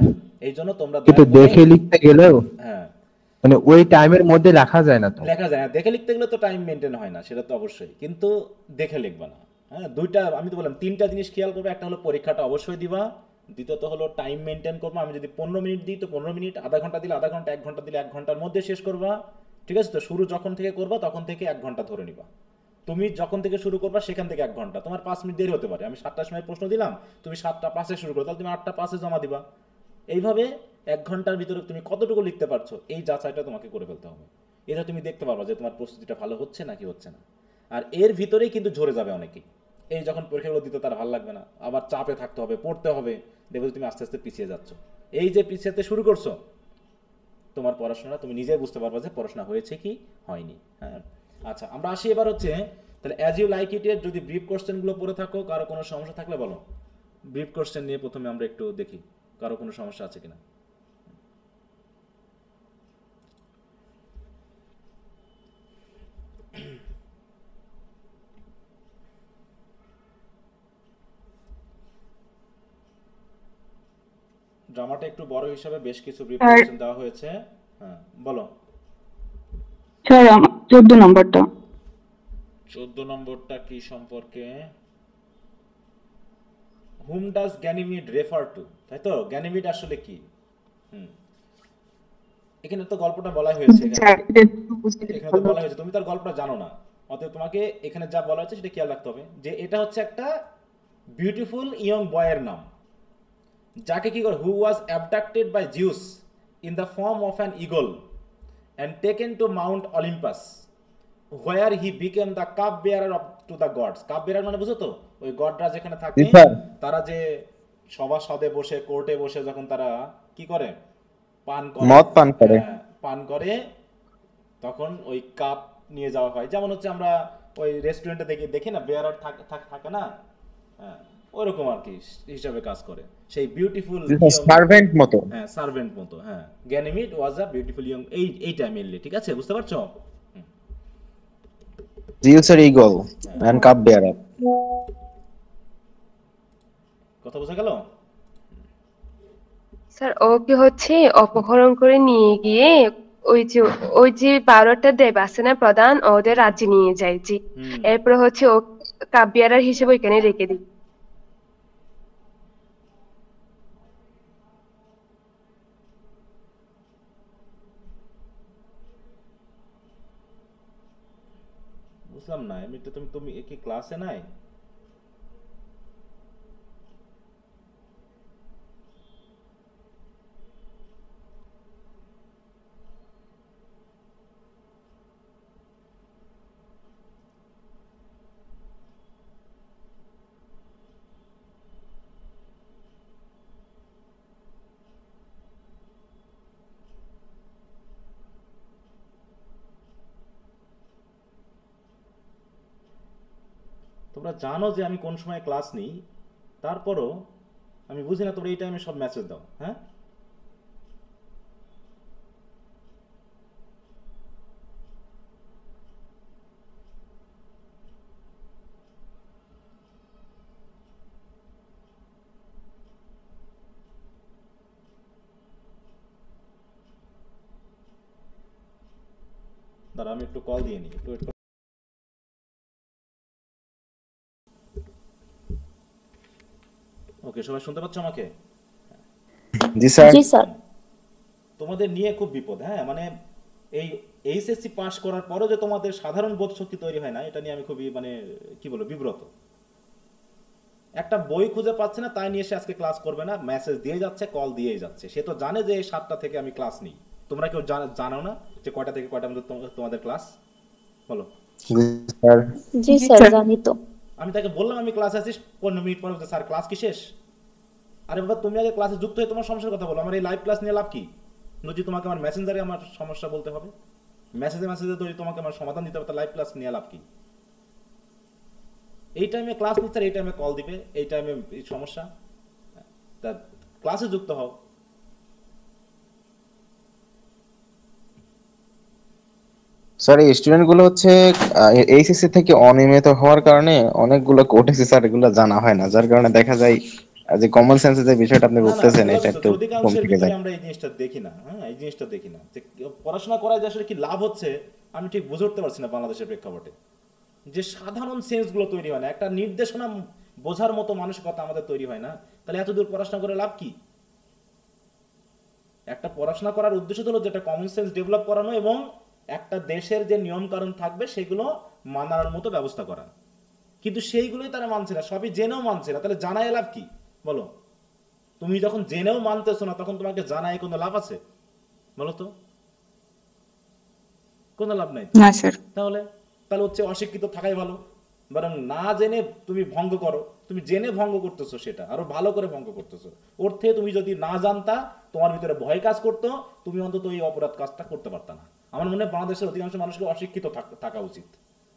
এই জন্য তোমরা কিন্তু দয়া করে, দেখে লিখতে গেলেও হ্যাঁ, মানে ওই টাইমের মধ্যে লেখা যায় না তো। লেখা যায় না, দেখে লিখতে গেলে তো টাইম মেনটেন হয় না, সেটা তো অবশ্যই, কিন্তু দেখে লিখবা না। হ্যাঁ, দুইটা, আমি তো বললাম 3টা জিনিস খেয়াল করবে। একটা হলো পরীক্ষাটা অবশ্যই দিবা, দ্বিতীয়ত হলো টাইম মেনটেন করবা। আমি যদি 15 মিনিট দিই তো 15 মিনিট, আধা ঘন্টা দিলে আধা ঘন্টা, 1 ঘন্টা দিলে 1 ঘন্টার মধ্যে শেষ করবা। ঠিক আছে তো? শুরু যখন থেকে করবা তখন থেকে 1 ঘন্টা ধরে নিবা। তুমি যখন থেকে শুরু করবা সেখান থেকে 1 ঘন্টা, তোমার 5 মিনিট দেরি হতে পারে। আমি 7টার সময় প্রশ্ন দিলাম, তুমি 7টা 5-এ শুরু করো, তাহলে তুমি 8টা 5-এ জমা দিবা। এইভাবে 1 ঘন্টার ভিতরে তুমি কতটুকু লিখতে পারছো এই যাচাইটা তোমাকে করে ফেলতে হবে। এটা তুমি দেখতে পারবা যে তোমার প্রস্তুতিটা ভালো হচ্ছে নাকি হচ্ছে না। আর এর ভিতরেই কিন্তু ঝরে যাবে অনেকেই। এই যখন পরীক্ষাগুলো দিতে তার ভালো লাগবে না, আবার চাপে থাকতে হবে, পড়তে হবে, দেখবে তুমি আস্তে আস্তে পিছিয়ে যাচ্ছ। এই যে পিছিয়ে শুরু করছো, তোমার পড়াশোনা তুমি নিজেই বুঝতে পারবা যে পড়াশোনা হয়েছে কি হয়নি। হ্যাঁ, আচ্ছা, আমরা আসি এবার হচ্ছে, তাহলে অ্যাজ ইউ লাইক ইটের যদি ব্রিফ কোশ্চেনগুলো পড়ে থাকো, কারো কোনো সমস্যা থাকলে বলো। ব্রিফ কোশ্চেন নিয়ে প্রথমে আমরা একটু দেখি কারো কোনো সমস্যা আছে কিনা। ড্রামাটা একটু বড় হিসাবে বেশ কিছু প্রিপারেশন দেওয়া হয়েছে। হ্যাঁ বলো। স্যার 14 নম্বরটা। 14 নম্বরটা কি সম্পর্কে? হুম ডাজ গ্যানিমিড রেফার টু, তাই তো? গ্যানিমিড আসলে কি? হুম, এখানে তো গল্পটা বলা হয়েছে, এখানে তো বলা হয়েছে, তুমি তার গল্পটা জানো না, অতএব তোমাকে এখানে যা বলা হয়েছে সেটা খেয়াল রাখতে হবে যে এটা হচ্ছে একটা বিউটিফুল ইয়ং বয়ের নাম, যাকে কি করে, who was abducted by Zeus in the form of an eagle and taken to Mount Olympus where he became the cup bearer of to the gods. Cup bearer মানে বুঝো তো, ওই গডরা যেখানে থাকে, জি স্যার। তারা যে সভাসদে বসে, কোর্টে বসে যখন তারা কি করে, পান করে, মদ পান করে। হ্যাঁ, পান করে, তখন ওই কাপ নিয়ে যাওয়া হয়। যেমন হচ্ছে আমরা ওই রেস্টুরেন্টে দেখি না, বেয়ারার থাকে না, হ্যাঁ, ওইরকম আর কি হিসাবে কাজ করে সেই বিউটিফুল সার্ভেন্ট মতো। হ্যাঁ, সার্ভেন্ট মতো। হ্যাঁ, Ganymede was a beautiful young, এইটা মেইনলি, ঠিক আছে, বুঝতে পারছো? জিউসের ইগল এন্ড কাপ বেয়ারার। কথা বোঝা গেল? স্যার ওকে হচ্ছে অপহরণ করে নিয়ে গিয়ে ওই যে 12টা দেব আছে না প্রধান, ওদের রাজ্যে নিয়ে যায়। জি, হুম, এরপর হচ্ছে ও কাব্যারার হিসেবে ওইখানে রেখে দিই। বুঝলাম না, এমনিতে তুমি তুমি কি ক্লাসে নাই? তোমরা জানো যে আমি কোন সময় ক্লাস নিই, তারপরও আমি বুঝি না তোমরা এই টাইমে সব মেসেজ দাও। হ্যাঁ, দাঁড়া আমি একটু কল দিয়ে নিই, একটু wait করো। ওকে, সবাই শুনতে পাচ্ছ আমাকে? জি স্যার। জি স্যার। তোমাদের নিয়ে খুব বিপদ। হ্যাঁ, মানে এই এইচএসসি পাস করার পরও যে তোমাদের সাধারণ বোধ শক্তি তৈরি হয় না, এটা নিয়ে আমি খুবই মানে কি বলবো, বিব্রত। একটা বই খুঁজে পাচ্ছে না, তাই নিয়ে সে আজকে ক্লাস করবে না, মেসেজ দিয়ে যাচ্ছে, কল দিয়েই যাচ্ছে। সে তো জানে যে এই 7টা থেকে আমি ক্লাস নিই। তোমরা কেউ জানো না যে কয়টা থেকে কয়টা মধ্যে তোমাদের ক্লাস? বলো। জি স্যার। জি স্যার, জানি তো। আমি তাকে বললাম আমি ক্লাস আছি, 15 মিনিট পরে বলতে, স্যার ক্লাস কি শেষ? আরে বাবা, তুমি আগে ক্লাসে যুক্ত হয়ে তোমার সমস্যার কথা বলো, আমার এই লাইভ ক্লাস নিয়ে লাভ কি? যদি তোমাকে আমার মেসেঞ্জারে আমার সমস্যা বলতে হবে, মেসেজে যদি তোমাকে আমার সমাধান দিতে হবে, তাহলে লাইভ ক্লাস নিয়ে লাভ কি? এই টাইমে ক্লাস নিচ্ছে আর এই টাইমে কল দিবে, এই টাইমে এই সমস্যা। তা ক্লাসে যুক্ত হও। স্যার এই স্টুডেন্ট গুলো হচ্ছে এইচএসসি থেকে অনিয়মিত হওয়ার কারণে অনেকগুলো কোড আছে স্যার, এগুলো জানা হয় না, যার কারণে দেখা যায় যে কমন সেন্সের যে বিষয়টা আপনি না না, বলতেছেন বললাম এটা তো একটু যে কম অধিকাংশের থেকে ভিতরে যায়। আমরা এই জিনিসটা দেখি না। হ্যাঁ, এই জিনিসটা দেখি না যে পড়াশোনা করায় যে আসলে কি লাভ হচ্ছে, আমি ঠিক বুঝে উঠতে পারছি না বাংলাদেশের প্রেক্ষাপটে। যে সাধারণ সেন্সগুলো তৈরি হয় না, একটা নির্দেশনা বোঝার মতো মানসিকতা আমাদের তৈরি হয় না, তাহলে এতদূর পড়াশোনা করে লাভ কি? একটা পড়াশোনা করার উদ্দেশ্য হলো যেটা কমন সেন্স ডেভেলপ করানো এবং একটা দেশের যে নিয়ম কানুন থাকবে সেগুলো মানার মতো ব্যবস্থা করা। কিন্তু সেইগুলোই তারা মানছে না, সবই জেনেও মানছে না, তাহলে জানায় লাভ কি বলো? তুমি যখন জেনেও মানতেছো না, তখন তোমাকে জানায় কোনো লাভ আছে বলো তো? কোনো লাভ নাই। না স্যার। তাহলে তাহলে হচ্ছে অশিক্ষিত থাকাই ভালো, বরং না জেনে তুমি ভঙ্গ করো, তুমি জেনে ভঙ্গ করতেছো, সেটা আরো ভালো করে ভঙ্গ করতেছো। ওর থেকে তুমি যদি না জানতা, তোমার ভিতরে ভয় কাজ করতো, তুমি অন্তত এই অপরাধ কাজটা করতে পারতা না। আমার মনে হয় বাংলাদেশের অধিকাংশ মানুষকে অশিক্ষিত থাকা উচিত,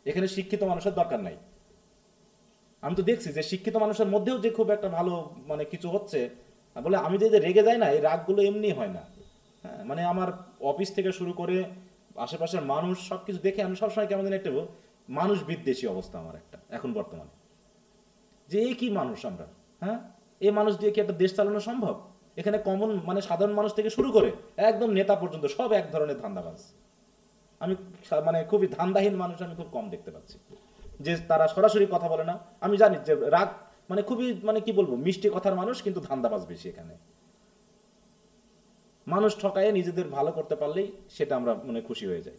এখানে শিক্ষিত মানুষের দরকার নাই। আমি তো দেখছি যে শিক্ষিত মানুষের মধ্যেও যে খুব একটা ভালো মানে কিছু হচ্ছে, বলে আমি যে রেগে যাই না, এই রাগগুলো এমনি হয় না। হ্যাঁ, মানে আমার অফিস থেকে শুরু করে আশেপাশের মানুষ সবকিছু দেখে আমি সবসময় কেমন যেন একটা মানুষ বিদ্বেষী অবস্থা আমার একটা এখন বর্তমানে, যে এই কি মানুষ আমরা। হ্যাঁ, এই মানুষ দিয়ে কি একটা দেশ চালানো সম্ভব? এখানে কমন মানে সাধারণ মানুষ থেকে শুরু করে একদম নেতা পর্যন্ত সব এক ধরনের ধান্দাবাজ। আমি মানে খুবই ধান্দাহীন মানুষ আমি খুব কম দেখতে পাচ্ছি, যে তারা সরাসরি কথা বলে না। আমি জানি যে রাগ মানে খুবই মানে কি বলবো মিষ্টি কথার মানুষ, কিন্তু ধান্দাবাজ বেশি এখানে। মানুষ ঠকায় নিজেদের ভালো করতে পারলেই সেটা আমরা মানে খুশি হয়ে যাই।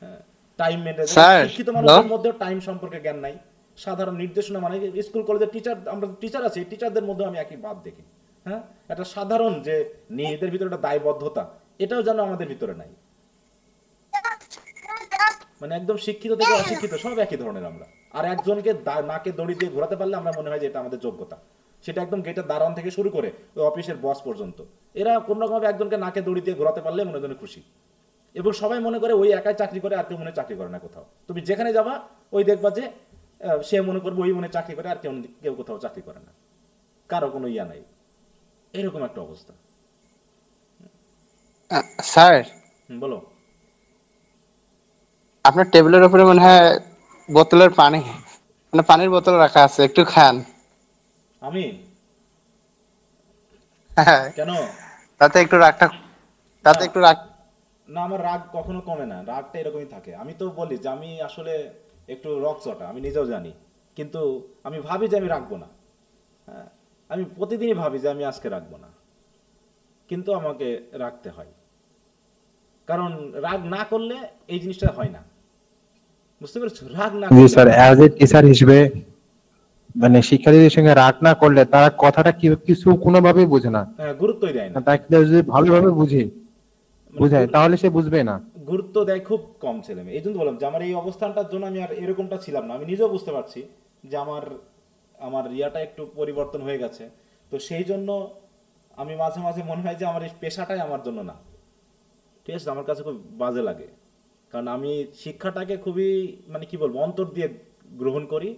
হ্যাঁ, টাইম মেনটেন। স্যার, শিক্ষিত মানুষের মধ্যেও টাইম সম্পর্কে জ্ঞান নাই, সাধারণ নির্দেশনা মানে স্কুল কলেজের টিচার, আমরা টিচার আছি, টিচারদের মধ্যে আমি একই বাদ দেখি। হ্যাঁ, একটা সাধারণ যে নিজেদের ভিতরে একটা দায়বদ্ধতা, এটাও যেন আমাদের ভিতরে নাই। মানে একদম শিক্ষিত থেকে অশিক্ষিত সব একই ধরনের আমরা। আর একজনকে নাকে দড়ি দিয়ে ঘোরাতে পারলে আমরা মনে হয় যে এটা আমাদের যোগ্যতা। সেটা একদম গেটের দারোয়ান থেকে শুরু করে ওই অফিসের বস পর্যন্ত, এরা কোন রকম একজনকে নাকে দড়ি দিয়ে ঘোরাতে পারলে মনে হয় খুশি। এবং সবাই মনে করে ওই একাই চাকরি করে, আর কেউ মনে চাকরি করে না কোথাও। তুমি যেখানে যাবা ওই দেখবা যে সে মনে করবে ওই মনে চাকরি করে, আর কেউ কোথাও চাকরি করে না, কারো কোনো ইয়া নাই। এরকম একটা অবস্থা। স্যার, বলো। আপনার টেবিলের উপরে মনে হয় বোতলের পানি, মানে পানির বোতল রাখা আছে, একটু খান। আমি হ্যাঁ, কেন? তাতে একটু রাগ। না, আমার রাগ কখনো কমে না, রাগটা এরকমই থাকে। আমি তো বলি যে আমি আসলে একটু রকচটা, আমি নিজেও জানি, কিন্তু আমি ভাবি যে আমি রাখবো না। হ্যাঁ, আমি প্রতিদিনই ভাবি যে আমি আজকে রাখবো না, কিন্তু আমাকে রাখতে হয়। কারণ রাগ না করলে এই জিনিসটা হয় না, বুঝতে পেরেছো? রাগ না জি করলে স্যার, অ্যাজ এ টিচার হিসেবে মানে শিক্ষার্থীদের সঙ্গে রাগ না করলে তারা কথাটা কিছু কোনোভাবেই বোঝে না। গুরুত্বই দেয় না। তাকে যদি ভালোভাবে বুঝায় তাহলে সে বুঝবে না। গুরুত্ব দেয় খুব কম ছেলে মেয়ে। এই জন্য বললাম যে আমার এই অবস্থানটার জন্য আমি আর এরকমটা ছিলাম না। আমি নিজেও বুঝতে পারছি যে আমার ইয়াটা একটু পরিবর্তন হয়ে গেছে। তো সেই জন্য আমি মাঝে মাঝে মনে হয় যে আমার এই পেশাটাই আমার জন্য না। ঠিক আছে, আমার কাছে খুব বাজে লাগে, কারণ আমি শিক্ষাটাকে খুবই মানে কি বলবো অন্তর দিয়ে গ্রহণ করি,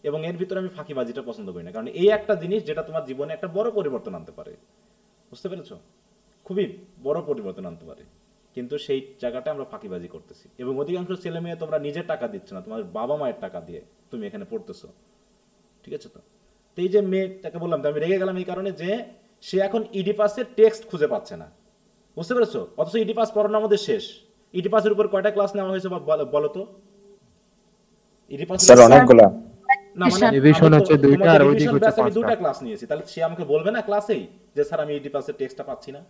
এবং এর ভিতরে আমি ফাঁকিবাজিটা পছন্দ করি না। কারণ এই একটা জিনিস যেটা তোমার জীবনে একটা বড় পরিবর্তন আনতে পারে, বুঝতে পেরেছো? খুবই বড় পরিবর্তন আনতে পারে, কিন্তু সেই জায়গাটা আমরা ফাঁকিবাজি করতেছি। এবং অধিকাংশ ছেলে মেয়ে তোমরা নিজের টাকা দিচ্ছ না, তোমার বাবা মায়ের টাকা দিয়ে তুমি এখানে পড়তেছো। ঠিক আছে? তো এই যে মেয়েটাকে বললাম, তো আমি রেগে গেলাম এই কারণে যে সে এখন ইডিপাসের টেক্সট খুঁজে পাচ্ছে না, বুঝতে পেরেছো? অথচ ইডিপাস পড়ানো আমাদের শেষ। ইডিপাসের উপর কয়টা ক্লাস নেওয়া হয়েছে বলো তো? ইডিপাস স্যার অনেকগুলা। না মানে রিভিশন হচ্ছে দুইটা আর ওইদিকে হচ্ছে আমি দুটো পাঁচটা। ক্লাস নিয়েছি, তাহলে সে আমাকে বলবে না ক্লাসেই যে স্যার আমি ইডিপাসের টেক্সটটা পাচ্ছি না।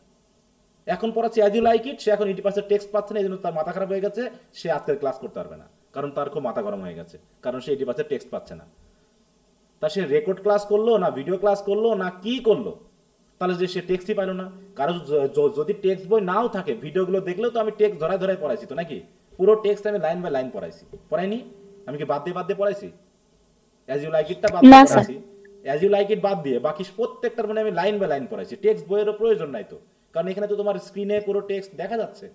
এখন পড়াচ্ছি অ্যাজ ইউ লাইক ইট, সে এখন ইডিপাসের টেক্সট পাচ্ছে না, এই জন্য তার মাথা খারাপ হয়ে গেছে, সে আজকের ক্লাস করতে পারবে না, কারণ তার খুব মাথা গরম হয়ে গেছে, কারণ সে ইডিপাসের টেক্সট পাচ্ছে না। তা সে রেকর্ড ক্লাস করলো না ভিডিও ক্লাস করলো না কি করলো, তাহলে যে সে টেক্সটই পাইলো না। কারণ যদি টেক্সট বই নাও থাকে, ভিডিওগুলো দেখলেও তো আমি টেক্সট ধরায় ধরায় পড়াইছি তো, নাকি? পুরো টেক্সট আমি লাইন বাই লাইন পড়াইনি? আমি কি বাদ দিয়ে পড়াইছি? অ্যাজ ইউ লাইক ইটটা বাদ দিয়ে পড়াইছি, অ্যাজ ইউ লাইক ইট বাদ দিয়ে বাকি প্রত্যেকটার মানে আমি লাইন বাই লাইন পড়াইছি। টেক্সট বইয়েরও প্রয়োজন নাই তো, কারণ এখানে তো তোমার স্ক্রিনে পুরো টেক্সট দেখা যাচ্ছে।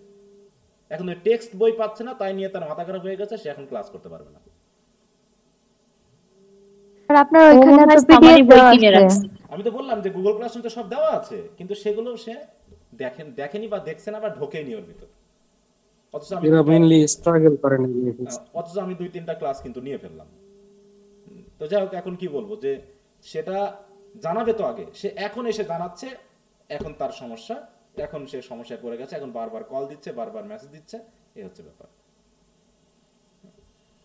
এখন ওই টেক্সট বই পাচ্ছে না, তাই নিয়ে তার মাথা খারাপ হয়ে গেছে, সে এখন ক্লাস করতে পারবে না। আর আপনার ওইখানে তো পিডিএফ বই কিনে রাখছি। আমি তো বললাম যে গুগল ক্লাসরুম তো সব দেওয়া আছে, কিন্তু সেগুলো সে দেখেনি বা দেখছে না বা ঢোকেনি ওর ভিতর। অথচ আমি মেইনলি স্ট্রাগল করেন, অথচ আমি 2-3টা ক্লাস কিন্তু নিয়ে ফেললাম। তো যাই হোক, এখন কি বলবো যে সেটা জানাবে তো আগে, সে এখন এসে জানাচ্ছে, এখন তার সমস্যা, এখন সে সমস্যায় পড়ে গেছে, এখন বারবার কল দিচ্ছে, বারবার মেসেজ দিচ্ছে, এই হচ্ছে ব্যাপার।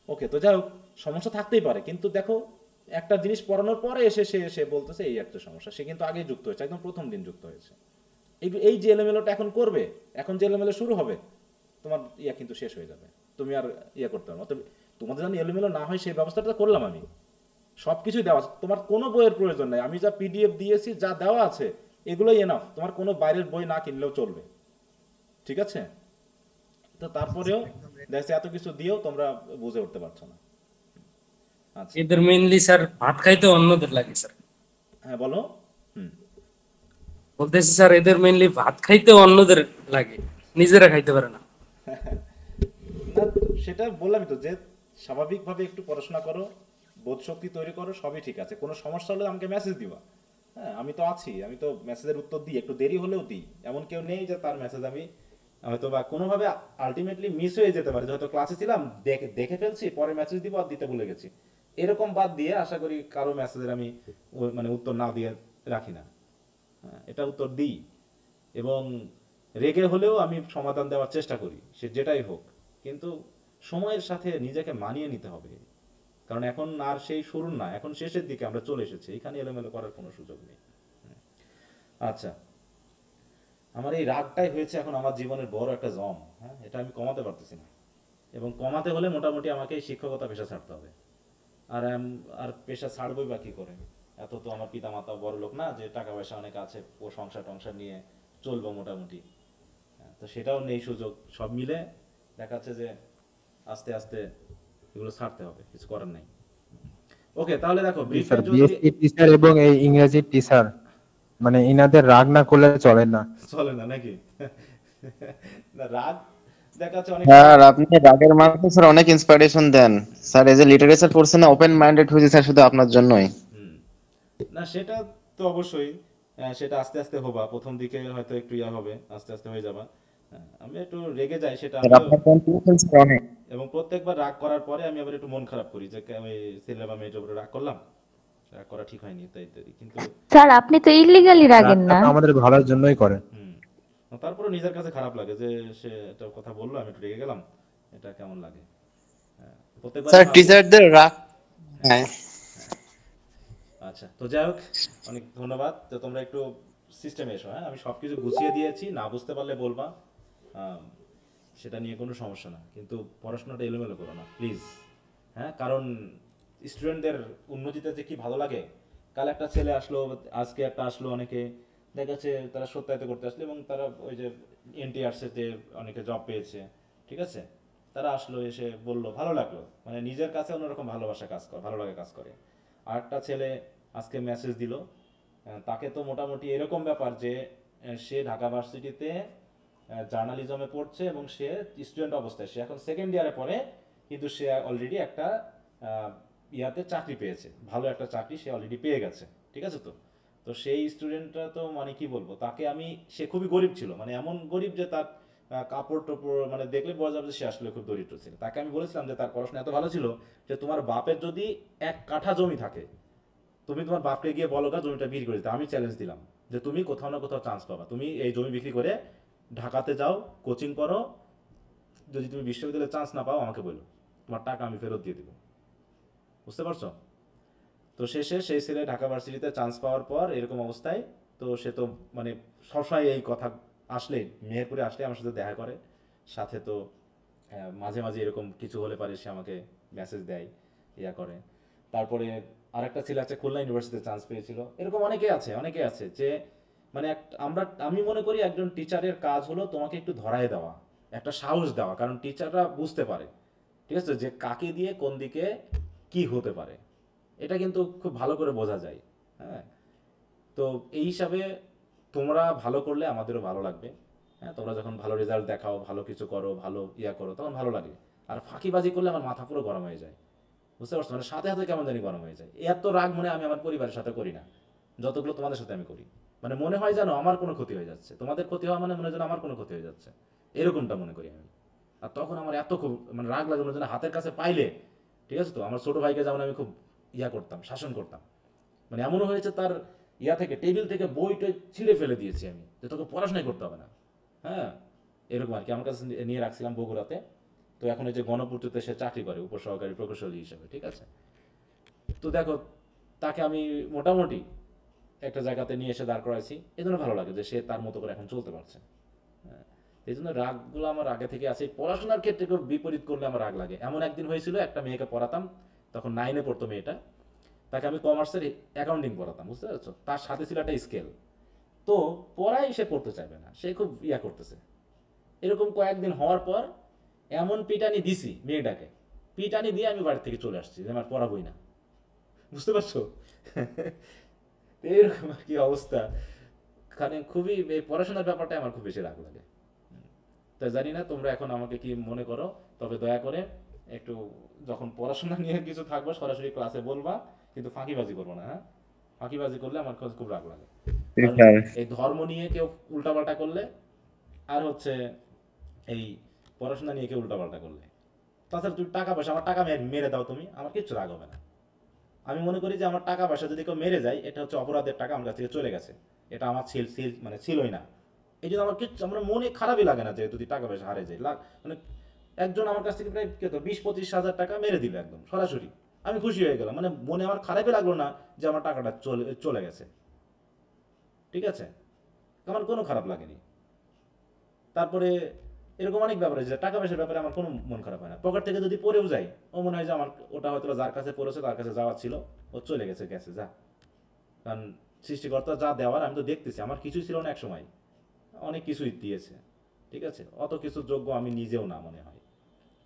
ওকে, তো যাই হোক, সমস্যা থাকতেই পারে, কিন্তু দেখো একটা জিনিস পড়ানোর পরে এসে সে বলতেছে এই একটা সমস্যা। সে কিন্তু আগেই যুক্ত হয়েছে, একদম প্রথম দিন যুক্ত হয়েছে। এই যে এলোমেলোটা এখন করবে, এখন যে এলোমেলো শুরু হবে, তোমার ইয়া কিন্তু শেষ হয়ে যাবে, তুমি আর ইয়া করতে পারবে না। তোমাদের যেন এলোমেলো না হয় সেই ব্যবস্থাটা করলাম আমি। সবকিছুই দেওয়া আছে, তোমার কোনো বইয়ের প্রয়োজন নাই। আমি যা পিডিএফ দিয়েছি, যা দেওয়া আছে, এগুলোই এনাফ। তোমার কোনো বাইরের বই না কিনলেও চলবে, ঠিক আছে? তো তারপরেও দেখছি এত কিছু দিয়েও তোমরা বুঝে উঠতে পারছো না। আচ্ছা, এদের মেইনলি স্যার ভাত খাইতে অন্যদের লাগে স্যার। হ্যাঁ বলো। বলতেছি স্যার, এদের মেইনলি ভাত খাইতে অন্যদের লাগে, নিজেরা খাইতে পারে না। সেটা বললামই তো, যে স্বাভাবিকভাবে একটু পড়াশোনা করো, বোধ শক্তি তৈরি করো, সবই ঠিক আছে। কোনো সমস্যা হলে আমাকে মেসেজ দিবা। হ্যাঁ, আমি তো আছি, আমি তো মেসেজের উত্তর দিই, একটু দেরি হলেও দিই। এমন কেউ নেই যে তার মেসেজ আমি হয়তো বা কোনোভাবে আলটিমেটলি মিস হয়ে যেতে পারে, হয়তো ক্লাসে ছিলাম, দেখে ফেলছি, পরে মেসেজ দিব আর দিতে ভুলে গেছি, এরকম বাদ দিয়ে আশা করি কারো মেসেজের আমি মানে উত্তর না দিয়ে রাখি না। হ্যাঁ, এটা উত্তর দিই, এবং রেগে হলেও আমি সমাধান দেওয়ার চেষ্টা করি, সে যেটাই হোক। কিন্তু সময়ের সাথে নিজেকে মানিয়ে নিতে হবে, কারণ এখন আর সেই শুরু না, এখন শেষের দিকে আমরা চলে এসেছি, এখানে এলোমেলো করার কোনো সুযোগ নেই। আচ্ছা, আমার এই রাগটাই হয়েছে এখন আমার জীবনের বড় একটা জম। হ্যাঁ, এটা আমি কমাতে পারতেছি না, এবং কমাতে হলে মোটামুটি আমাকে এই শিক্ষকতা পেশা ছাড়তে হবে। আর পেশা ছাড়বই বা কি করে? এত তো আমার পিতা মাতা বড় লোক না যে টাকা পয়সা অনেক আছে, ও সংসার টংসার নিয়ে চলবো মোটামুটি। তো সেটাও নেই সুযোগ। সব মিলে দেখা যাচ্ছে যে আস্তে আস্তে এগুলো ছাড়তে হবে, কিছু করার নাই। ওকে, তাহলে দেখো ব্রিফে যদি বিএসসি টিচার এবং এই ইংরেজি টিচার মানে ইনাদের রাগ না করলে চলে না। চলে না নাকি? না, রাগ দেখা যাচ্ছে অনেক স্যার আপনি রাগের মাধ্যমে স্যার অনেক ইন্সপিরেশন দেন স্যার। এজ এ লিটারেচার পড়ছেন না, ওপেন মাইন্ডেড হয়েছে স্যার শুধু আপনার জন্যই। না, সেটা তো অবশ্যই, সেটা আস্তে আস্তে হবা। প্রথম দিকে হয়তো একটু ইয়া হবে, আস্তে আস্তে হয়ে যাবা। আমি একটু রেগে যাই, সেটা স্যার আপনার কন্ট্রিবিউশন স্যার অনেক। এবং প্রত্যেকবার রাগ করার পরে আমি আবার একটু মন খারাপ করি যে আমি ছেলে বা মেয়েটার উপরে রাগ করলাম, রাগ করা ঠিক হয়নি তাই ইত্যাদি। কিন্তু স্যার আপনি তো ইল্লিগালি রাগেন না। রাগটা আমাদের ভালোর জন্যই করে। তারপরে নিজের কাছে খারাপ লাগে যে সে একটা কথা বললো, আমি একটু রেগে গেলাম, এটা কেমন লাগে। প্রত্যেকবার স্যার টিচারদের রাগ, হ্যাঁ আচ্ছা, তো যাই হোক, অনেক ধন্যবাদ। তো তোমরা একটু সিস্টেমে এসো। হ্যাঁ, আমি সবকিছু গুছিয়ে দিয়েছি, না বুঝতে পারলে বলবা, সেটা নিয়ে কোনো সমস্যা না। কিন্তু পড়াশোনাটা এলোমেলো করো না প্লিজ। হ্যাঁ, কারণ স্টুডেন্টদের উন্নতিতে যে কি ভালো লাগে। কাল একটা ছেলে আসলো, আজকে একটা আসলো, অনেকে দেখা যাচ্ছে তারা সত্যায়িত করতে আসলো, এবং তারা ওই যে এনটিআরসিতে অনেকে জব পেয়েছে, ঠিক আছে, তারা আসলো, এসে বললো, ভালো লাগলো, মানে নিজের কাছে অন্যরকম ভালোবাসা কাজ করে, ভালো লাগে কাজ করে। আর একটা ছেলে আজকে মেসেজ দিল, তাকে তো মোটামুটি এরকম ব্যাপার যে সে ঢাকা ভার্সিটিতে জার্নালিজমে পড়ছে, এবং সে স্টুডেন্ট অবস্থায়, সে এখন সেকেন্ড ইয়ারে পড়ে, কিন্তু সে অলরেডি একটা ইয়াতে চাকরি পেয়েছে, ভালো একটা চাকরি সে অলরেডি পেয়ে গেছে, ঠিক আছে। তো তো সেই স্টুডেন্টটা তো মানে কি বলবো তাকে আমি, সে খুবই গরিব ছিল, মানে এমন গরিব যে তার কাপড় টপড় মানে দেখলে বোঝা যাবে যে সে আসলে খুব দরিদ্র ছিল। তাকে আমি বলেছিলাম যে তার পড়াশোনা এত ভালো ছিল যে তোমার বাপের যদি 1 কাঠা জমি থাকে, তুমি তোমার বাপকে গিয়ে বলো গা জমিটা বিক্রি করে দিতে। আমি চ্যালেঞ্জ দিলাম যে তুমি কোথাও না কোথাও চান্স পাবা, তুমি এই জমি বিক্রি করে ঢাকাতে যাও, কোচিং করো, যদি তুমি বিশ্ববিদ্যালয়ে চান্স না পাও আমাকে বলো, তোমার টাকা আমি ফেরত দিয়ে দিব। বুঝতে পারছো? তো শেষে সেই ছেলে ঢাকা ভার্সিটিতে চান্স পাওয়ার পর এরকম অবস্থায়, তো সে তো মানে সবসময় এই কথা আসলে, মেহেরপুরে আসলে আমার সাথে দেখা করে, সাথে তো মাঝে মাঝে এরকম কিছু হলে পারে সে আমাকে মেসেজ দেয়, ইয়া করে। তারপরে আরেকটা ছেলে আছে খুলনা ইউনিভার্সিটিতে চান্স পেয়েছিল। এরকম অনেকে আছে যে মানে আমি মনে করি একজন টিচারের কাজ হলো তোমাকে একটু ধরায় দেওয়া, একটা সাহস দেওয়া, কারণ টিচাররা বুঝতে পারে, ঠিক আছে, যে কাকে দিয়ে কোন দিকে কি হতে পারে, এটা কিন্তু খুব ভালো করে বোঝা যায়। হ্যাঁ, তো এই হিসাবে তোমরা ভালো করলে আমাদেরও ভালো লাগবে। হ্যাঁ, তোমরা যখন ভালো রেজাল্ট দেখাও, ভালো কিছু করো, ভালো ইয়া করো, তখন ভালো লাগে। আর ফাঁকিবাজি করলে আমার মাথা পুরো গরম হয়ে যায়, বুঝতে পারছো, মানে সাথে সাথে কেমন জানি গরম হয়ে যায়। এত রাগ মানে আমি আমার পরিবারের সাথে করি না, যতগুলো তোমাদের সাথে আমি করি। মানে মনে হয় যেন আমার কোনো ক্ষতি হয়ে যাচ্ছে, তোমাদের ক্ষতি হওয়া মানে মনে হয় যেন আমার কোনো ক্ষতি হয়ে যাচ্ছে, এরকমটা মনে করি আমি। আর তখন আমার এত খুব মানে রাগ লাগে, মনে হয় যেন হাতের কাছে পাইলে, ঠিক আছে, তো আমার ছোট ভাইকে যেমন আমি খুব ইয়া করতাম, শাসন করতাম, মানে এমনও হয়েছে তার ইয়া থেকে, টেবিল থেকে বইটা ছিঁড়ে ফেলে দিয়েছি আমি, যে তোকে পড়াশোনাই করতে হবে না। হ্যাঁ, এরকম আর কি, আমার কাছে নিয়ে রাখছিলাম বগুড়াতে। তো এখন এই যে গণপূর্তিতে সে চাকরি করে উপসহকারী প্রকৌশলী হিসেবে, ঠিক আছে। তো দেখো, তাকে আমি মোটামুটি একটা জায়গাতে নিয়ে এসে দাঁড় করাইছি, এই জন্য ভালো লাগে যে সে তার মতো করে এখন চলতে পারছে। হ্যাঁ, এই জন্য রাগগুলো আমার আগে থেকে আছে। পড়াশোনার ক্ষেত্রে কেউ বিপরীত করলে আমার রাগ লাগে। এমন একদিন হয়েছিল, একটা মেয়েকে পড়াতাম, তখন 9-এ পড়তো মেয়েটা, তাকে আমি কমার্সের অ্যাকাউন্টিং পড়াতাম, বুঝতে পারছো, তার সাথে ছিল একটা স্কেল। তো পড়াই সে পড়তে চাইবে না, সে খুব ইয়া করতেছে। এরকম কয়েকদিন হওয়ার পর এমন পিটানি দিছি মেয়েটাকে, পিটানি দিয়ে আমি বাড়ি থেকে চলে আসছি, যে আমার পড়াবই না, বুঝতে পারছো। এরকম আর কি অবস্থা। কারণ খুবই এই পড়াশোনার ব্যাপারটা আমার খুব বেশি রাগ লাগে। তাই জানি না তোমরা এখন আমাকে কি মনে করো, তবে দয়া করে একটু যখন পড়াশোনা নিয়ে কিছু থাকবে সরাসরি ক্লাসে বলবা, কিন্তু ফাঁকিবাজি করবো না। হ্যাঁ, ফাঁকিবাজি করলে আমার খুব রাগ লাগে। এই ধর্ম নিয়ে কেউ উল্টাপাল্টা করলে, আর হচ্ছে এই পড়াশোনা নিয়ে কেউ উল্টাপাল্টা করলে, তাছাড়া তুমি টাকা পয়সা, আমার টাকা মেরে দাও তুমি, আমার কিচ্ছু রাগ হবে না। আমি মনে করি যে আমার টাকা পয়সা যদি কেউ মেরে যায়, এটা হচ্ছে অপরাধের টাকা আমার কাছ থেকে চলে গেছে, এটা আমার মানে ছিলই না। এই জন্য আমার কিছু আমার মনে খারাপই লাগে না যে যদি টাকা পয়সা হারে যায়। মানে একজন আমার কাছ থেকে প্রায় কত 20-25 হাজার টাকা মেরে দিল একদম সরাসরি, আমি খুশি হয়ে গেলাম, মানে মনে আমার খারাপই লাগলো না যে আমার টাকাটা চলে গেছে। ঠিক আছে, আমার কোনো খারাপ লাগেনি। তারপরে এরকম অনেক ব্যাপার আছে, টাকা পয়সার ব্যাপারে আমার কোনো মন খারাপ হয় না। পকেট থেকে যদি পড়েও যায়, ও মনে হয় যে আমার ওটা হয়তো যার কাছে পড়েছে তার কাছে যাওয়ার ছিল, ও চলে গেছে যা। কারণ সৃষ্টিকর্তা যা দেওয়ার আমি তো দেখতেছি, আমার কিছুই ছিল না এক সময়, অনেক কিছুই দিয়েছে। ঠিক আছে, অত কিছু যোগ্য আমি নিজেও না মনে হয়,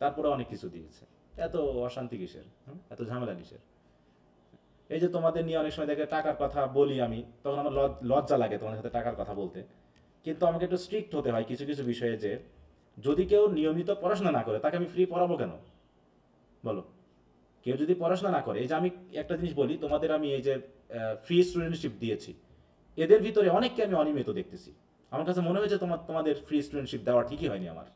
তারপরে অনেক কিছু দিয়েছে। এত অশান্তি কিসের, এত ঝামেলা কিসের? এই যে তোমাদের নিয়ে অনেক সময় দেখে টাকার কথা বলি আমি, তখন আমার লজ্জা লাগে তোমাদের সাথে টাকার কথা বলতে। কিন্তু আমাকে একটু স্ট্রিক্ট হতে হয় কিছু কিছু বিষয়ে, যে যদি কেউ নিয়মিত পড়াশোনা না করে তাকে আমি ফ্রি পড়াবো কেন বলো? কেউ যদি পড়াশোনা না করে, এই যে আমি একটা জিনিস বলি তোমাদের, আমি এই যে ফ্রি স্টুডেন্টশিপ দিয়েছি, এদের ভিতরে অনেককে আমি অনিয়মিত দেখতেছি। আমার কাছে মনে হয়েছে তোমাদের ফ্রি স্টুডেন্টশিপ দেওয়া ঠিকই হয়নি আমার।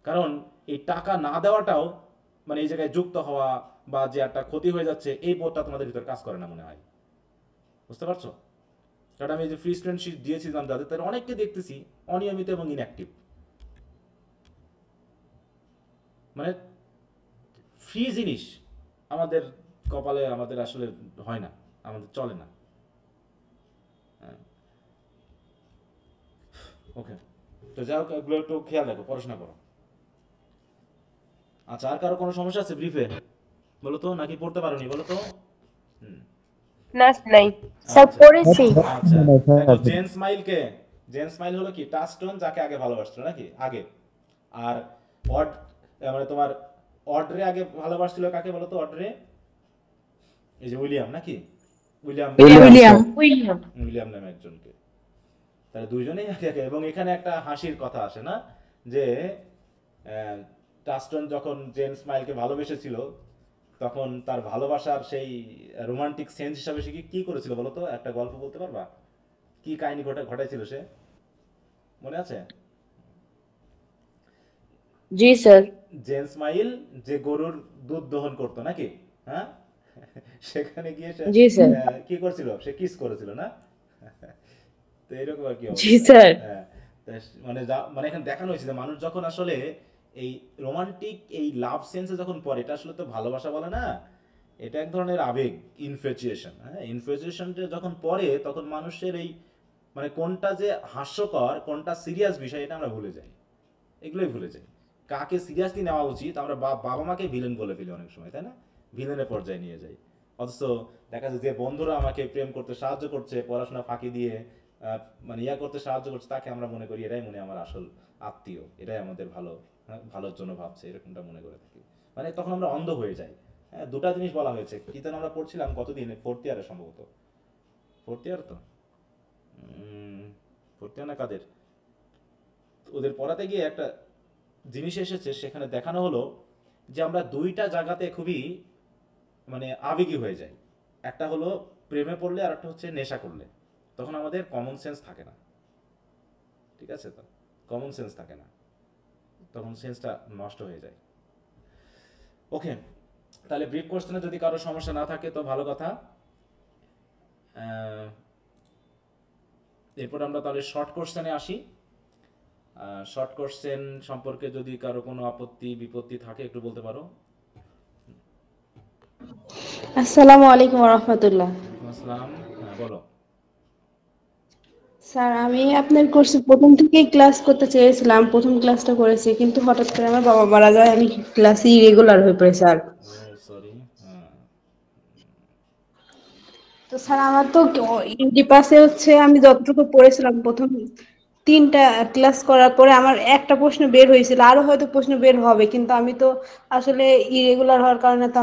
কারণ এই টাকা না দেওয়াটাও মানে এই জায়গায় যুক্ত হওয়া বা যে একটা ক্ষতি হয়ে যাচ্ছে, এই বোধটা তোমাদের ভিতরে কাজ করে না মনে হয়। বুঝতে পারছো? কারণ আমি যে ফ্রি স্টুডেন্টশিপ দিয়েছিলাম যাদের, তাদের অনেককে দেখতেছি অনিয়মিত এবং ইনঅ্যাক্টিভ। মানে ফ্রি জিনিস আমাদের কপালে আমাদের আসলে হয় না, আমাদের চলে না। ওকে, তো যাই হোক, এগুলো একটু খেয়াল রাখো, পড়াশোনা করো। আচ্ছা, আর কারো কোনো সমস্যা আছে ব্রিফে বলো তো, নাকি পড়তে পারোনি বলো তো? না নাই স্যার পড়েছি। আচ্ছা, জেন স্মাইল কে? জেন স্মাইল হলো কি টাস্টন, যাকে আগে ভালোবাসতো নাকি আগে। আর অড মানে তোমার অডরে আগে ভালোবাসছিল কাকে বলো তো? অডরে এই যে উইলিয়াম নাকি, উইলিয়াম নামে একজনকে। তাহলে দুইজনেই আগে আগে। এবং এখানে একটা হাসির কথা আসে না, যে টাস্টন যখন জেন স্মাইলকে ভালোবেসেছিল, তখন তার ভালোবাসার সেই রোমান্টিক সেন্স হিসাবে সে কি করেছিল বলো তো? একটা গল্প বলতে পারবা? কি কাহিনী ঘটাইছিল সে, মনে আছে? জি স্যার। জেন স্মাইল যে গরুর দুধ দহন করতো নাকি, হ্যাঁ, সেখানে গিয়ে সে কি করছিল? সে কিস করেছিল না? তো এরকম আর কি অবস্থা। হ্যাঁ, মানে এখানে দেখানো হয়েছে যে মানুষ যখন আসলে এই রোমান্টিক এই লাভ সেন্সে যখন পড়ে, এটা আসলে তো ভালোবাসা বলে না, এটা এক ধরনের আবেগ, ইনফ্যাচুয়েশন। হ্যাঁ, ইনফ্যাচুয়েশনটা যখন পড়ে তখন মানুষের এই মানে কোনটা যে হাস্যকর, কোনটা সিরিয়াস বিষয়, এটা আমরা ভুলে যাই, এগুলোই ভুলে যাই। কাকে সিরিয়াসলি নেওয়া উচিত, আমরা বাবা মাকে ভিলেন বলে ফেলি অনেক সময়, তাই না? ভিলেনের পর্যায়ে নিয়ে যাই। অথচ দেখা যায় যে বন্ধুরা আমাকে প্রেম করতে সাহায্য করছে, পড়াশোনা ফাঁকি দিয়ে মানে করতে সাহায্য করছে, তাকে আমরা মনে করি এরাই মনে আমার আসল আত্মীয়, এরাই আমাদের ভালোর জন্য ভাবছে, এরকমটা মনে করে থাকি। মানে তখন আমরা অন্ধ হয়ে যাই। হ্যাঁ, দুটা জিনিস বলা হয়েছে। কি যেন আমরা পড়ছিলাম কতদিন, 4th ইয়ারে সম্ভবত, 4th ইয়ার তো 4th ইয়ার না কাদের, ওদের পড়াতে গিয়ে একটা জিনিস এসেছে, সেখানে দেখানো হলো যে আমরা দুইটা জায়গাতে খুবই মানে আবেগী হয়ে যাই। একটা হলো প্রেমে পড়লে, আর একটা হচ্ছে নেশা করলে। তখন আমাদের কমন সেন্স থাকে না। ঠিক আছে, তো কমন সেন্স থাকে না, তখন সেন্সটা নষ্ট হয়ে যায়। ওকে, তাহলে ব্রিফ কোশ্চেনে যদি কারো সমস্যা না থাকে তো ভালো কথা। এরপর আমরা তাহলে শর্ট কোশ্চেনে আসি। শর্ট কোশ্চেন সম্পর্কে যদি কারো কোনো আপত্তি বিপত্তি থাকে একটু বলতে পারো। আসসালামু আলাইকুম ওয়া রাহমাতুল্লাহ। আসসালাম, হ্যাঁ বলো। স্যার, আমি আপনার কোর্সে প্রথম থেকেই ক্লাস করতে চেয়েছিলাম, প্রথম ক্লাসটা করেছি, কিন্তু হঠাৎ করে আমার বাবা মারা যায়, আমি ক্লাসে ইরেগুলার হয়ে পড়ি স্যার। সরি। তো স্যার আমার তো ইউডি পাসে হচ্ছে আমি যতটুকু পড়েছিলাম প্রথম 3টা ক্লাস করার পরে আমার একটা প্রশ্ন বের হয়েছিল, আরো হয়তো প্রশ্ন বের হবে, কিন্তু আমি তো আসলে ইরেগুলার হওয়ার কারণে তো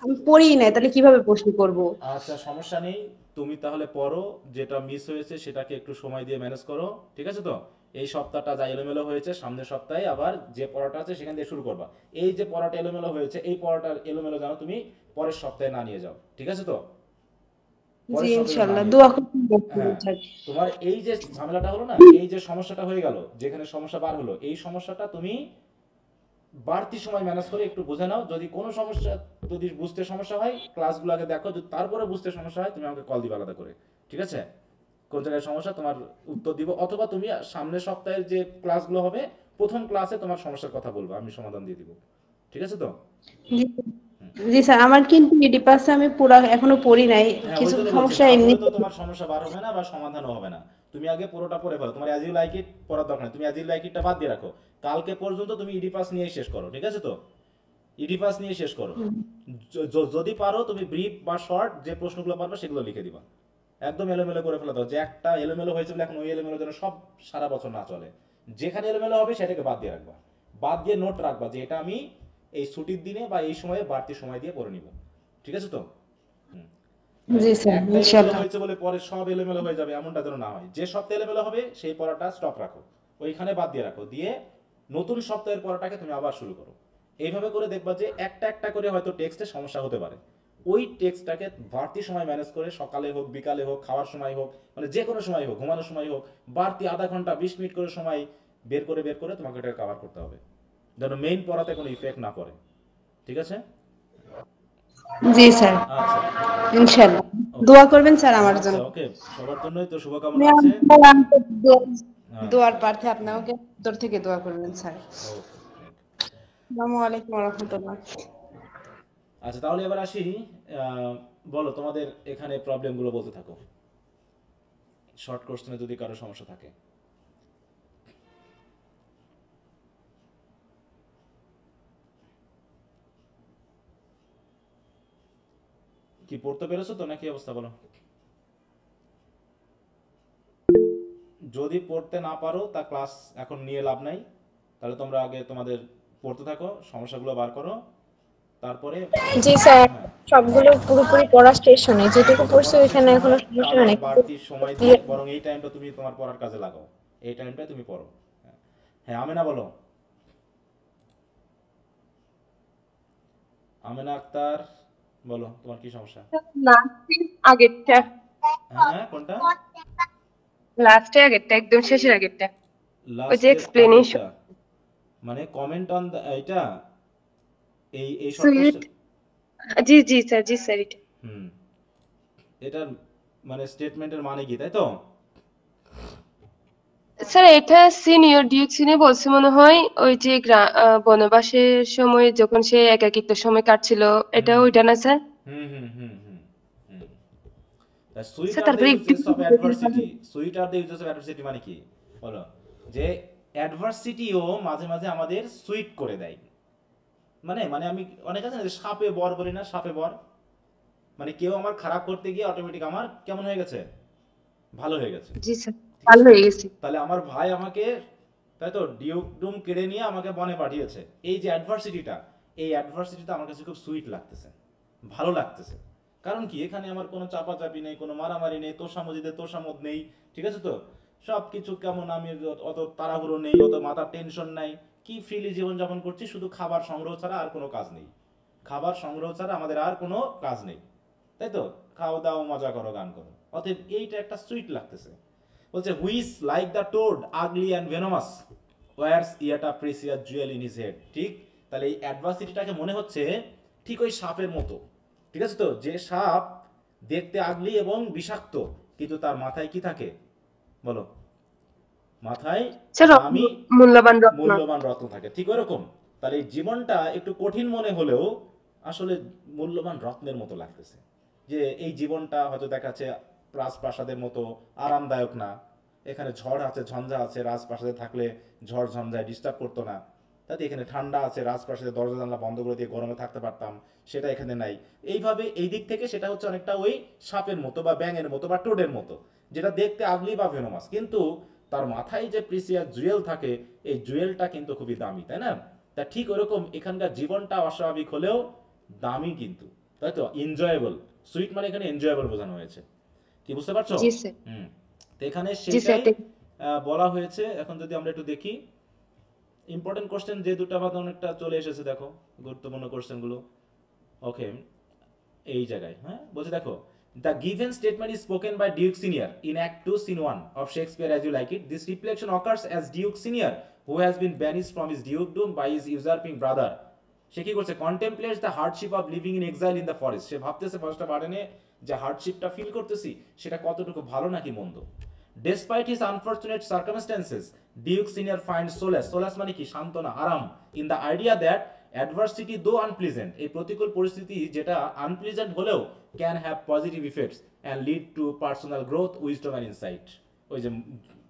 আমি পড়িই নাই, তাহলে কিভাবে প্রশ্ন করব? আচ্ছা, সমস্যা নেই, তুমি তাহলে পড়ো, যেটা মিস হয়েছে সেটাকে একটু সময় দিয়ে ম্যানেজ করো। ঠিক আছে, তো এই সপ্তাহটা যা এলোমেলো হয়েছে, সামনের সপ্তাহে আবার যে পড়াটা আছে সেখান দিয়ে শুরু করবা। এই যে পড়াটা এলোমেলো হয়েছে, এই পড়াটা এলোমেলো যেন তুমি পরের সপ্তাহে না নিয়ে যাও। ঠিক আছে, তো জি ইনশাআল্লাহ, দোয়া করুন। তোমার এই যে ঝামেলাটা হলো না, এই যে সমস্যাটা হয়ে গেল, যেখানে সমস্যা বার হলো, এই সমস্যাটা তুমি বাড়তি সময় ম্যানেজ করে একটু বুঝে নাও। যদি কোনো সমস্যা, যদি বুঝতে সমস্যা হয় ক্লাসগুলো আগে দেখো, যদি তারপরে বুঝতে সমস্যা হয় তুমি আমাকে কল দিবে আলাদা করে, ঠিক আছে? কোন জায়গায় সমস্যা তোমার উত্তর দিব, অথবা তুমি সামনের সপ্তাহের যে ক্লাসগুলো হবে প্রথম ক্লাসে তোমার সমস্যার কথা বলবো, আমি সমাধান দিয়ে দিব, ঠিক আছে তো? জি জি স্যার, আমার কিন্তু ইডি পাসে আমি পুরা এখনো পড়ি নাই, হ্যাঁ, ওই কিছু জন্য বলছি সমস্যা না এমনি। পড়লে তো তোমার সমস্যা বার হবে না বা সমাধানও হবে না। তুমি আগে পুরোটা পড়ে ফেলো, তোমার অ্যাজ ইউ লাইক ইট পড়ার দরকার নেই, তুমি অ্যাজ ইউ লাইক ইটটা বাদ দিয়ে রাখো। কালকে পর্যন্ত তুমি ইডি পাস নিয়ে শেষ করো, ঠিক আছে তো? ইডি পাস নিয়ে শেষ করো। যদি পারো তুমি ব্রিফ বা শর্ট যে প্রশ্নগুলো পারবে সেগুলো লিখে দিবা। একদম এলোমেলো করে ফেলে দাও, যে একটা এলোমেলো হয়েছে বলে এখন ওই এলোমেলো যেন সব সারা বছর না চলে। যেখানে এলোমেলো হবে সেটাকে বাদ দিয়ে রাখবা, বাদ দিয়ে নোট রাখবা যে এটা আমি এই ছুটির দিনে বা এই সময়ে বাড়তি সময় দিয়ে পড়ে নিব, ঠিক আছে তো? জি স্যার, একটা এলোমেলো ইনশাআল্লাহ। হয়েছে বলে পরে সব এলোমেলো হয়ে যাবে এমনটা যেন না হয়। যে সপ্তাহে এলোমেলো হবে সেই পড়াটা স্টপ রাখো, ওইখানে বাদ দিয়ে রাখো, দিয়ে নতুন সপ্তাহের পড়াটাকে তুমি আবার শুরু করো। এইভাবে করে দেখবা যে একটা একটা করে হয়তো টেক্সটে সমস্যা হতে পারে, ওই টেক্সটটাকে বাড়তি সময় ম্যানেজ করে সকালে হোক বিকালে হোক খাওয়ার সময় হোক মানে যে কোনো সময় হোক ঘুমানোর সময় হোক বাড়তি আধা ঘন্টা 20 মিনিট করে সময় বের করে তোমাকে এটা কভার করতে হবে, যেন মেইন পড়াতে কোনো ইফেক্ট না পড়ে, ঠিক আছে? জি স্যার, আচ্ছা ইনশাআল্লাহ। ওকে দোয়া করবেন স্যার আমার আচ্ছা জন্য। ওকে, সবার জন্যই তো আমি শুভকামনা আছে। হ্যাঁ দোয়ার প্রার্থী, আপনাকে উত্তর থেকে দোয়া করবেন স্যার। ওকে ওকে। আসসালামু আলাইকুম ওয়া রাহমাতুল্লাহ। আচ্ছা তাহলে এবার আসি, বলো তোমাদের এখানে প্রবলেমগুলো বলতে থাকো, শর্ট কোশ্চেনে যদি কারো সমস্যা থাকে। কি পড়তে পেরেছো তো নাকি অবস্থা বলো? যদি পড়তে না পারো তা ক্লাস এখন নিয়ে লাভ নাই, তাহলে তোমরা আগে তোমাদের পড়তে থাকো, সমস্যাগুলো বার করো, তারপরে জি স্যার, হ্যাঁ সবগুলো পুরোপুরি পড়া শেষ হয়নি, যেটুকু পড়ছি পড়া শেষ ওইখানে না এখনো হয় সমস্যা তাহলে হয়নি। বাড়তি সময় দিয়ে বরং এই টাইমটা তুমি তোমার পড়ার কাজে লাগাও, এই টাইমটা তুমি পড়ো। হ্যাঁ হ্যাঁ, আমেনা বলো। আমেনা আক্তার বলো, তোমার কি সমস্যা? লাস্টের আগেরটা, হ্যাঁ কোনটা? লাস্টের আগেরটা, একদম শেষের আগেরটা, ওই যে লাস্টের এক্সপ্লেনেশন। আগেরটা মানে কমেন্ট অন এটা, এই শর্ট সুইট, কোশ্চেন। জি জি স্যার, জি স্যার, এটা হুম, এটার মানে স্টেটমেন্টের মানে কি, তাই তো? স্যার এটা সিনিয়র ডিউকসিনে বলছে মনে হয়, ওই যে বনবাসের সময় যখন সে একাকিত্ব সময় কাটছিল, এটা হুম ওইটা না sir? Hmm hmm hmm hmm hmm. The sweet sir are the তারপরে একটু uses of adversity. Sweet are the uses of adversity মানে কি বলো? যে অ্যাডভার্সিটিও মাঝে মাঝে আমাদের সুইট করে দেয়। মানে মানে আমি অনেক আছে না যে সাপে বর বলি না, সাপে বর, মানে কেউ আমার খারাপ করতে গিয়ে অটোমেটিক আমার কেমন হয়ে গেছে, ভালো হয়ে গেছে, জি স্যার, ঠিক ভালো আছে? হয়ে গেছে। তাহলে আমার ভাই আমাকে তাই তো ডিউকডুম কেড়ে নিয়ে আমাকে বনে পাঠিয়েছে, এই যে অ্যাডভার্সিটিটা, এই অ্যাডভার্সিটিটা আমার কাছে খুব সুইট লাগতেছে, ভালো লাগতেছে। কারণ কি এখানে আমার কোনো চাপাচাপি নেই, কোনো মারামারি নেই, তোষামজিদের তোষামত নেই, ঠিক আছে তো? সব কিছু কেমন, আমি অত তাড়াহুড়ো নেই, অত মাথার টেনশন নাই, কি ফ্রিলি জীবনযাপন করছি, শুধু খাবার সংগ্রহ ছাড়া আর কোনো কাজ নেই, খাবার সংগ্রহ ছাড়া আমাদের আর কোনো কাজ নেই, তাই তো? খাও দাও মজা করো গান করো, অতএব এইটা একটা সুইট লাগতেছে। বলছে which like the toad ugly and venomous wears yet a precious jewel in his head. ঠিক, তাহলে এই অ্যাডভার্সিটিটাকে মনে হচ্ছে ঠিক ওই সাপের মতো, ঠিক আছে তো? যে সাপ দেখতে আগলি এবং বিষাক্ত, কিন্তু তার মাথায় কি থাকে বলো? মাথায় স্যার দামি মূল্যবান রত্ন। মূল্যবান রত্ন থাকে, ঠিক ওরকম। তাহলে এই জীবনটা একটু কঠিন মনে হলেও আসলে মূল্যবান রত্নের মতো লাগতেছে, যে এই জীবনটা হয়তো দেখাচ্ছে রাজপ্রাসাদের মতো আরামদায়ক না, এখানে ঝড় আছে ঝঞ্ঝা আছে, রাজপ্রাসাদে থাকলে ঝড় ঝঞ্ঝায় ডিস্টার্ব করতো না, তাতে এখানে ঠান্ডা আছে, রাজপ্রাসাদে দরজা জানলা বন্ধ করে দিয়ে গরমে থাকতে পারতাম, সেটা এখানে নাই। এইভাবে এই দিক থেকে সেটা হচ্ছে অনেকটা ওই সাপের মতো বা ব্যাঙের মতো বা টোডের মতো, যেটা দেখতে আগলি বা ভেনোমাস, কিন্তু তার মাথায় যে প্রিসিয়াস জুয়েল থাকে, এই জুয়েলটা কিন্তু খুবই দামি, তাই না? তা ঠিক ওরকম এখানকার জীবনটা অস্বাভাবিক হলেও দামি কিন্তু, তাই তো? এনজয়েবল, সুইট মানে এখানে এনজয়েবল বোঝানো হয়েছে, কি বুঝতে পারছো? জি স্যার, হুম, তো এখানে জি স্যার, সেটাই বলা হয়েছে। এখন যদি আমরা একটু দেখি ইম্পর্টেন্ট কোশ্চেন যে দুটো আবার অনেকটা চলে এসেছে, দেখো গুরুত্বপূর্ণ কোশ্চেনগুলো। ওকে, এই জায়গায় হ্যাঁ বলছে দেখো, The given statement is spoken by Duke Senior in Act 2, Scene 1 of Shakespeare As You Like It. This reflection occurs as Duke Senior, who has been banished from his dukedom by his usurping brother. সে কি করছে? Contemplates the hardship of living in exile in the forest. সে ভাবতেছে ফরেস্টটা বাড়েনে যে হার্ডশিপটা feel করতেছি সেটা কতটুকু ভালো নাকি মন্দ। Despite his unfortunate circumstances, Duke Senior finds solace. Solace মানে কি? সান্ত্বনা, আরাম। In the idea that adversity, though unpleasant, এই প্রতিকূল পরিস্থিতি যেটা আনপ্লিজেন্ট হলেও can have positive effects and lead to personal growth, wisdom and insight. ওই যে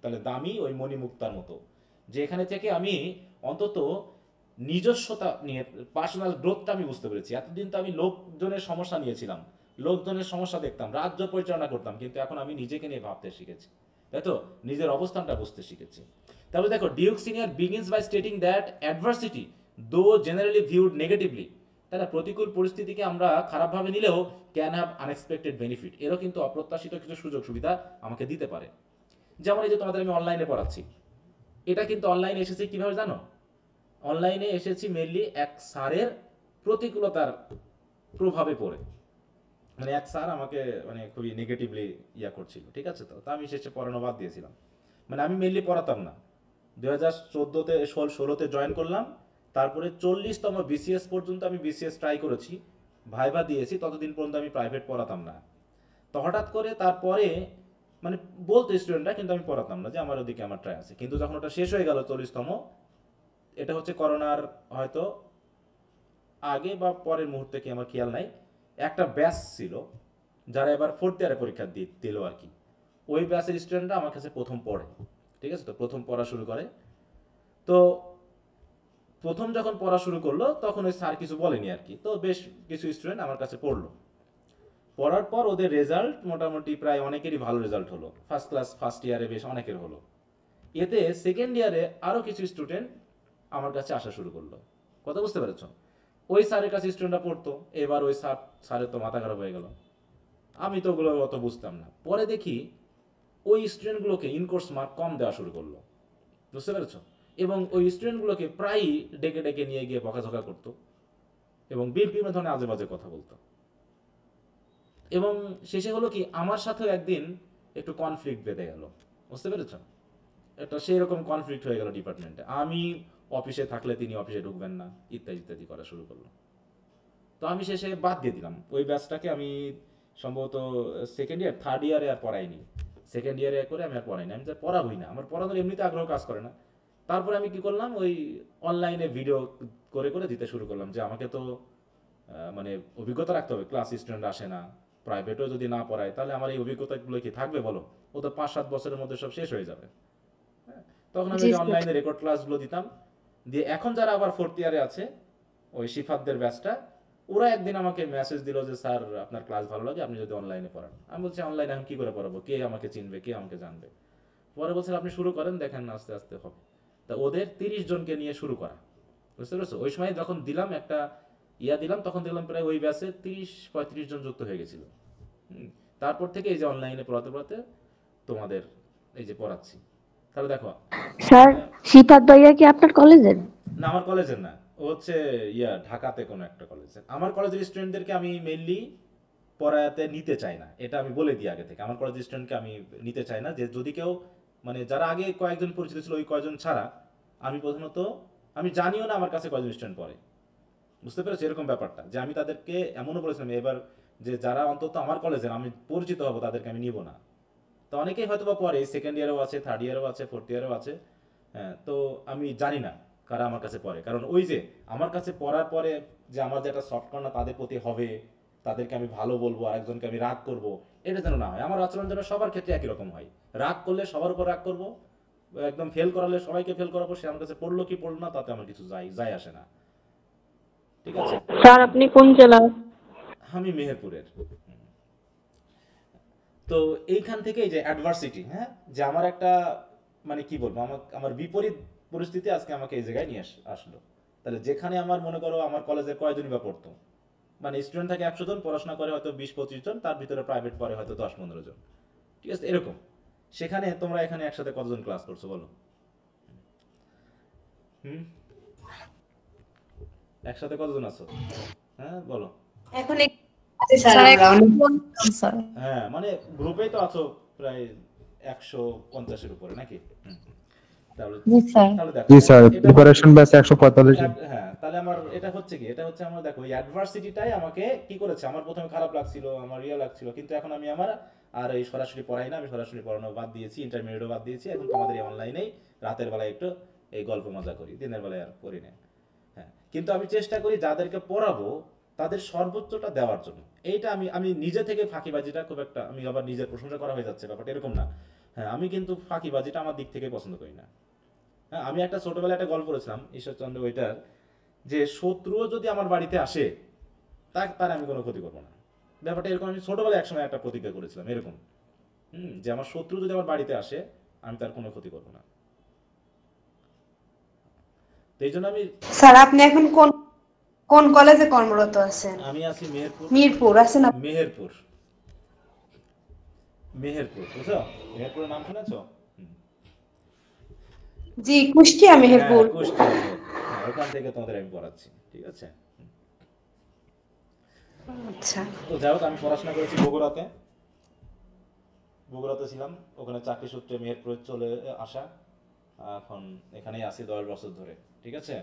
তাহলে দামি ওই মণিমুক্তার মতো, যে এখানে থেকে আমি অন্তত নিজস্বতা নিয়ে পার্সোনাল গ্রোথটা আমি বুঝতে পেরেছি। এতদিন তো আমি লোকজনের সমস্যা নিয়েছিলাম, লোকজনের সমস্যা দেখতাম, রাজ্য পরিচালনা করতাম, কিন্তু এখন আমি নিজেকে নিয়ে ভাবতে শিখেছি, তাই তো, নিজের অবস্থানটা বুঝতে শিখেছি। তারপরে দেখো, Duke Senior begins by stating that adversity though generally viewed negatively, তাই না, প্রতিকূল পরিস্থিতিকে আমরা খারাপভাবে নিলেও ক্যান হ্যাভ আনএক্সপেক্টেড বেনিফিট, এরও কিন্তু অপ্রত্যাশিত কিছু সুযোগ সুবিধা আমাকে দিতে পারে। যেমন এই যে তোমাদের আমি অনলাইনে পড়াচ্ছি, এটা কিন্তু অনলাইনে এসেছে কিভাবে জানো? অনলাইনে এসেছি মেনলি এক স্যারের প্রতিকূলতার প্রভাবে পড়ে, মানে এক স্যার আমাকে মানে খুবই নেগেটিভলি ইয়া করছিল, ঠিক আছে, তো আমি শেষে পড়ানো বাদ দিয়েছিলাম। মানে আমি মেনলি পড়াতাম না, 2014-তে 16-তে জয়েন করলাম, তারপরে 40তম বিসিএস পর্যন্ত আমি বিসিএস ট্রাই করেছি, ভাইবা দিয়েছি, ততদিন পর্যন্ত আমি প্রাইভেট পড়াতাম না। তো হঠাৎ করে তারপরে মানে বলতো স্টুডেন্টরা, কিন্তু আমি পড়াতাম না, যে আমার ওদিকে আমার ট্রাই আছে। কিন্তু যখন ওটা শেষ হয়ে গেল 40তম, এটা হচ্ছে করোনার হয়তো আগে বা পরের মুহূর্তে, কি আমার খেয়াল নাই, একটা ব্যাচ ছিল যারা এবার 4th ইয়ারে পরীক্ষা দিল আর কি, ওই ব্যাচের স্টুডেন্টরা আমার কাছে প্রথম পড়ে, ঠিক আছে, তো প্রথম পড়া শুরু করে। তো প্রথম যখন পড়া শুরু করলো তখন ওই স্যার কিছু বলেনি আর কি, তো বেশ কিছু স্টুডেন্ট আমার কাছে পড়লো, পড়ার পর ওদের রেজাল্ট মোটামুটি প্রায় অনেকেরই ভালো রেজাল্ট হলো, ফার্স্ট ক্লাস ফার্স্ট ইয়ারে বেশ অনেকের হলো। এতে সেকেন্ড ইয়ারে আরও কিছু স্টুডেন্ট আমার কাছে আসা শুরু করলো, কথা বুঝতে পেরেছ? ওই স্যারের কাছে স্টুডেন্টরা পড়তো, এবার ওই স্যারের তো মাথা খারাপ হয়ে গেল, আমি তো ওগুলো অত বুঝতাম না। পরে দেখি ওই স্টুডেন্টগুলোকে ইনকোর্স মার্ক কম দেওয়া শুরু করলো, বুঝতে পেরেছ? এবং ওই স্টুডেন্টগুলোকে প্রায়ই ডেকে ডেকে নিয়ে গিয়ে বকাঝকা করতো এবং বিভিন্ন ধরনের আজে বাজে কথা বলতো। এবং শেষে হলো কি, আমার সাথেও একদিন একটু কনফ্লিক্ট বেঁধে গেল, বুঝতে পেরেছ? একটা সেই রকম কনফ্লিক্ট হয়ে গেল ডিপার্টমেন্টে, আমি অফিসে থাকলে তিনি অফিসে ঢুকবেন না, ইত্যাদি ইত্যাদি করা শুরু করলো। তো আমি শেষে বাদ দিয়ে দিলাম ওই ব্যাচটাকে, আমি সম্ভবত সেকেন্ড ইয়ার থার্ড ইয়ারে আর পড়াইনি, সেকেন্ড ইয়ারে করে আমি আর পড়াইনি, আমি আর পড়াবই না, আমার পড়ানোর এমনিতে আগ্রহ কাজ করে না। তারপরে আমি কি করলাম, ওই অনলাইনে ভিডিও করে করে দিতে শুরু করলাম, যে আমাকে তো মানে অভিজ্ঞতা রাখতে হবে, ক্লাস স্টুডেন্ট আসে না, প্রাইভেটও যদি না পড়ায় তাহলে আমার এই অভিজ্ঞতাগুলো কি থাকবে বলো? ও তো 5-7 বছরের মধ্যে সব শেষ হয়ে যাবে। তখন আমি অনলাইনে রেকর্ড ক্লাসগুলো দিতাম, দিয়ে এখন যারা আবার 4th ইয়ারে আছে ওই শিফাতদের ব্যাচটা, ওরা একদিন আমাকে মেসেজ দিল যে স্যার আপনার ক্লাস ভালো লাগে, আপনি যদি অনলাইনে পড়ান। আমি বলছি অনলাইনে আমি কি করে পড়াবো, কে আমাকে চিনবে, কে আমাকে জানবে? পরে বলছেন আপনি শুরু করেন, দেখেন আস্তে আস্তে হবে। তা ওদের 30 জনকে নিয়ে শুরু করা, বুঝতে পেরেছো? ওই সময় যখন দিলাম একটা দিলাম, তখন দেখলাম প্রায় ওই ব্যাচে 30-35 জন যুক্ত হয়ে গেছিল। তারপর থেকে এই যে অনলাইনে পড়াতে পড়াতে তোমাদের এই যে পড়াচ্ছি। তাহলে দেখো স্যার, শিফাত ভাইয়া কি আপনার কলেজের? না, আমার কলেজের না, ও হচ্ছে ঢাকাতে কোনো একটা কলেজের। আমার কলেজের স্টুডেন্টদেরকে আমি মেইনলি পড়াতে নিতে চাই না, এটা আমি বলে দিই আগে থেকে। আমার কলেজের স্টুডেন্টকে আমি নিতে চাই না, যে যদি কেউ মানে যারা আগে কয়েকজন পরিচিত ছিল ওই কয়েকজন ছাড়া আমি প্রথমত আমি জানিও না আমার কাছে কয়েকজন স্টুডেন্ট পড়ে, বুঝতে পেরেছো এরকম ব্যাপারটা, যে আমি তাদেরকে এমনও বলেছিলাম এবার যে যারা অন্তত আমার কলেজের আমি পরিচিত হবো তাদেরকে আমি নিব না। তো অনেকেই হয়তো বা পরে সেকেন্ড ইয়ারেও আছে, থার্ড ইয়ারেও আছে, 4th ইয়ারেও আছে, হ্যাঁ, তো আমি জানি না কারা আমার কাছে পড়ে, কারণ ওই যে আমার কাছে পড়ার পরে যে আমার যে একটা সফট কর্নার তাদের প্রতি হবে, তাদেরকে আমি ভালো বলবো, আরেকজনকে আমি রাগ করব, এটা যেন না হয়। আমার আচরণ যেন সবার ক্ষেত্রে একই রকম হয়, রাগ করলে সবার উপর রাগ করব, একদম ফেল করালে সবাইকে ফেল করাবো, সে আমার কাছে পড়লো কি পড়লো না তাতে আমার কিছু যায় আসে না, ঠিক আছে? স্যার আপনি কোন জেলা? আমি মেহেরপুরের। তো এইখান থেকে এই যে অ্যাডভার্সিটি, হ্যাঁ, যে আমার একটা মানে কি বলবো, আমার বিপরীত পরিস্থিতি আজকে আমাকে এই জায়গায় নিয়ে আসলো। তাহলে যেখানে আমার মনে করো আমার কলেজে কয়জনই বা পড়তো, মানে স্টুডেন্ট থাকে 100 জন, পড়াশোনা করে হয়তো 20-25 জন, তার ভিতরে প্রাইভেট পড়ে হয়তো 10-15 জন, ঠিক আছে, এরকম। সেখানে তোমরা এখানে একসাথে কতজন ক্লাস করছো বলো? একসাথে কতজন আছো? হ্যাঁ বলো। এখন স্যার স্যার আমরা অনেক স্যার হ্যাঁ মানে গ্রুপেই তো আছো প্রায় 150-এর উপরে নাকি? তাহলে জি স্যার তাহলে দেখো জি স্যার, এটা প্রিপারেশন ব্যাচ 145। হ্যাঁ তাহলে আমার এটা হচ্ছে কি, এটা হচ্ছে আমার দেখো এই অ্যাডভার্সিটিটাই আমাকে কি করেছে, আমার প্রথমে খারাপ লাগছিল, আমার ইয়ে লাগছিল, কিন্তু এখন আমি আমার আর এই সরাসরি পড়াই না, আমি সরাসরি পড়ানো বাদ দিয়েছি, ইন্টারমিডিয়েটও বাদ দিয়েছি, এখন তোমাদের এই অনলাইনেই রাতের বেলায় একটু এই গল্প মজা করি, দিনের বেলায় আর করি না। হ্যাঁ কিন্তু আমি চেষ্টা করি যাদেরকে পড়াবো তাদের সর্বোচ্চটা দেওয়ার জন্য। এইটা আমি আমি নিজে থেকে ফাঁকিবাজিটা খুব একটা, আমি আবার নিজের প্রশংসা করা হয়ে যাচ্ছে ব্যাপারটা এরকম না। হ্যাঁ আমি কিন্তু ফাঁকিবাজিটা আমার দিক থেকে পছন্দ করি না। হ্যাঁ আমি একটা ছোটবেলায় একটা গল্প করেছিলাম ঈশ্বরচন্দ্র ওইটার, যে শত্রুও যদি আমার বাড়িতে আসে তার আমি কোনো ক্ষতি করবো না। ব্যাপারটা এরকম, আমি ছোটবেলায় একসময় একটা প্রতিজ্ঞা করেছিলাম এরকম, যে আমার শত্রু যদি আমার বাড়িতে আসে আমি তার কোনো ক্ষতি করবো না। তো এই জন্য আমি স্যার আপনি এখন কোন কোন কলেজে কর্মরত আছেন? আমি আছি মেহেরপুর। মিরপুর আছেন আপনি? মেহেরপুর বুঝছো? মেহেরপুরের নাম শুনেছো? জি কুষ্টিয়া মেহেরপুর। হ্যাঁ, কুষ্টিয়া মেহেরপুর। হ্যাঁ, ওখান থেকে তোমাদের আমি পড়াচ্ছি, ঠিক আছে? আচ্ছা তো যাই হোক আমি পড়াশোনা করেছি বগুড়াতে ছিলাম, ওখানে চাকরি সূত্রে মেহেরপুরে চলে আসা, এখন এখানেই আছি 10 বছর ধরে, ঠিক আছে?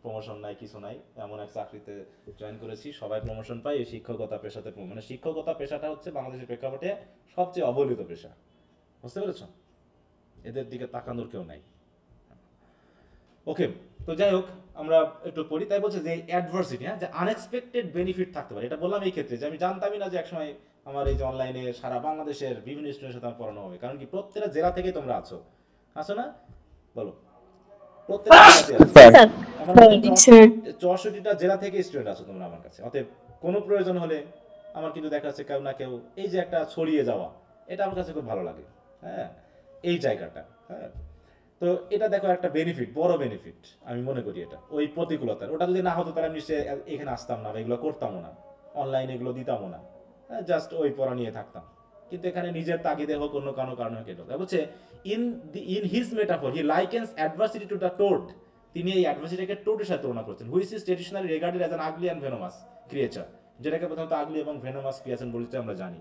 প্রমোশন নাই কিছু নাই, এমন এক চাকরিতে জয়েন করেছি, সবাই প্রমোশন পায় এই শিক্ষকতা পেশাতে। মানে শিক্ষকতা পেশাটা হচ্ছে বাংলাদেশের প্রেক্ষাপটে সবচেয়ে অবহেলিত পেশা, বুঝতে পেরেছো? এদের দিকে তাকানোর কেউ নাই। ওকে, তো যাই হোক আমরা একটু পড়ি। তাই বলছে যে অ্যাডভার্সিটি, হ্যাঁ, যে আনএক্সপেক্টেড বেনিফিট থাকতে পারে। এটা বললাম এই ক্ষেত্রে যে আমি জানতামই না যে একসময় আমার এই যে অনলাইনে সারা বাংলাদেশের বিভিন্ন স্টুডেন্টের সাথে আমার পড়ানো হবে, কারণ কি প্রত্যেকটা জেলা থেকে তোমরা আছো না? বলো প্রত্যেকটা জেলা থেকে আমার 64টা জেলা থেকে স্টুডেন্ট আছো তোমরা আমার কাছে। অতএব কোনো প্রয়োজন হলে আমার কিন্তু দেখা যাচ্ছে কেউ না কেউ, এই যে একটা ছড়িয়ে যাওয়া, এটা আমার কাছে খুব ভালো লাগে। হ্যাঁ এই জায়গাটা, হ্যাঁ তো এটা দেখো একটা বেনিফিট, বড় বেনিফিট আমি মনে করি এটা। ওই প্রতিকূলতার, ওটা যদি না হতো তাহলে আমি নিশ্চয়ই এখানে আসতাম না, এগুলো করতামও না, অনলাইনে এগুলো দিতামও না, জাস্ট ওই পড়া নিয়ে থাকতাম। কিন্তু এখানে নিজের তাগিদে হোক অন্য কোনো কারণে হোক এটা বলছে in his metaphor he likens adversity to the toad. তিনি এই অ্যাডভার্সিটিকে টোডের সাথে তুলনা করছেন, which is traditionally regarded as an ugly and venomous creature, যেটাকে প্রথমত আগলি এবং ভেনোমাস ক্রিয়েশন বলতে আমরা জানি।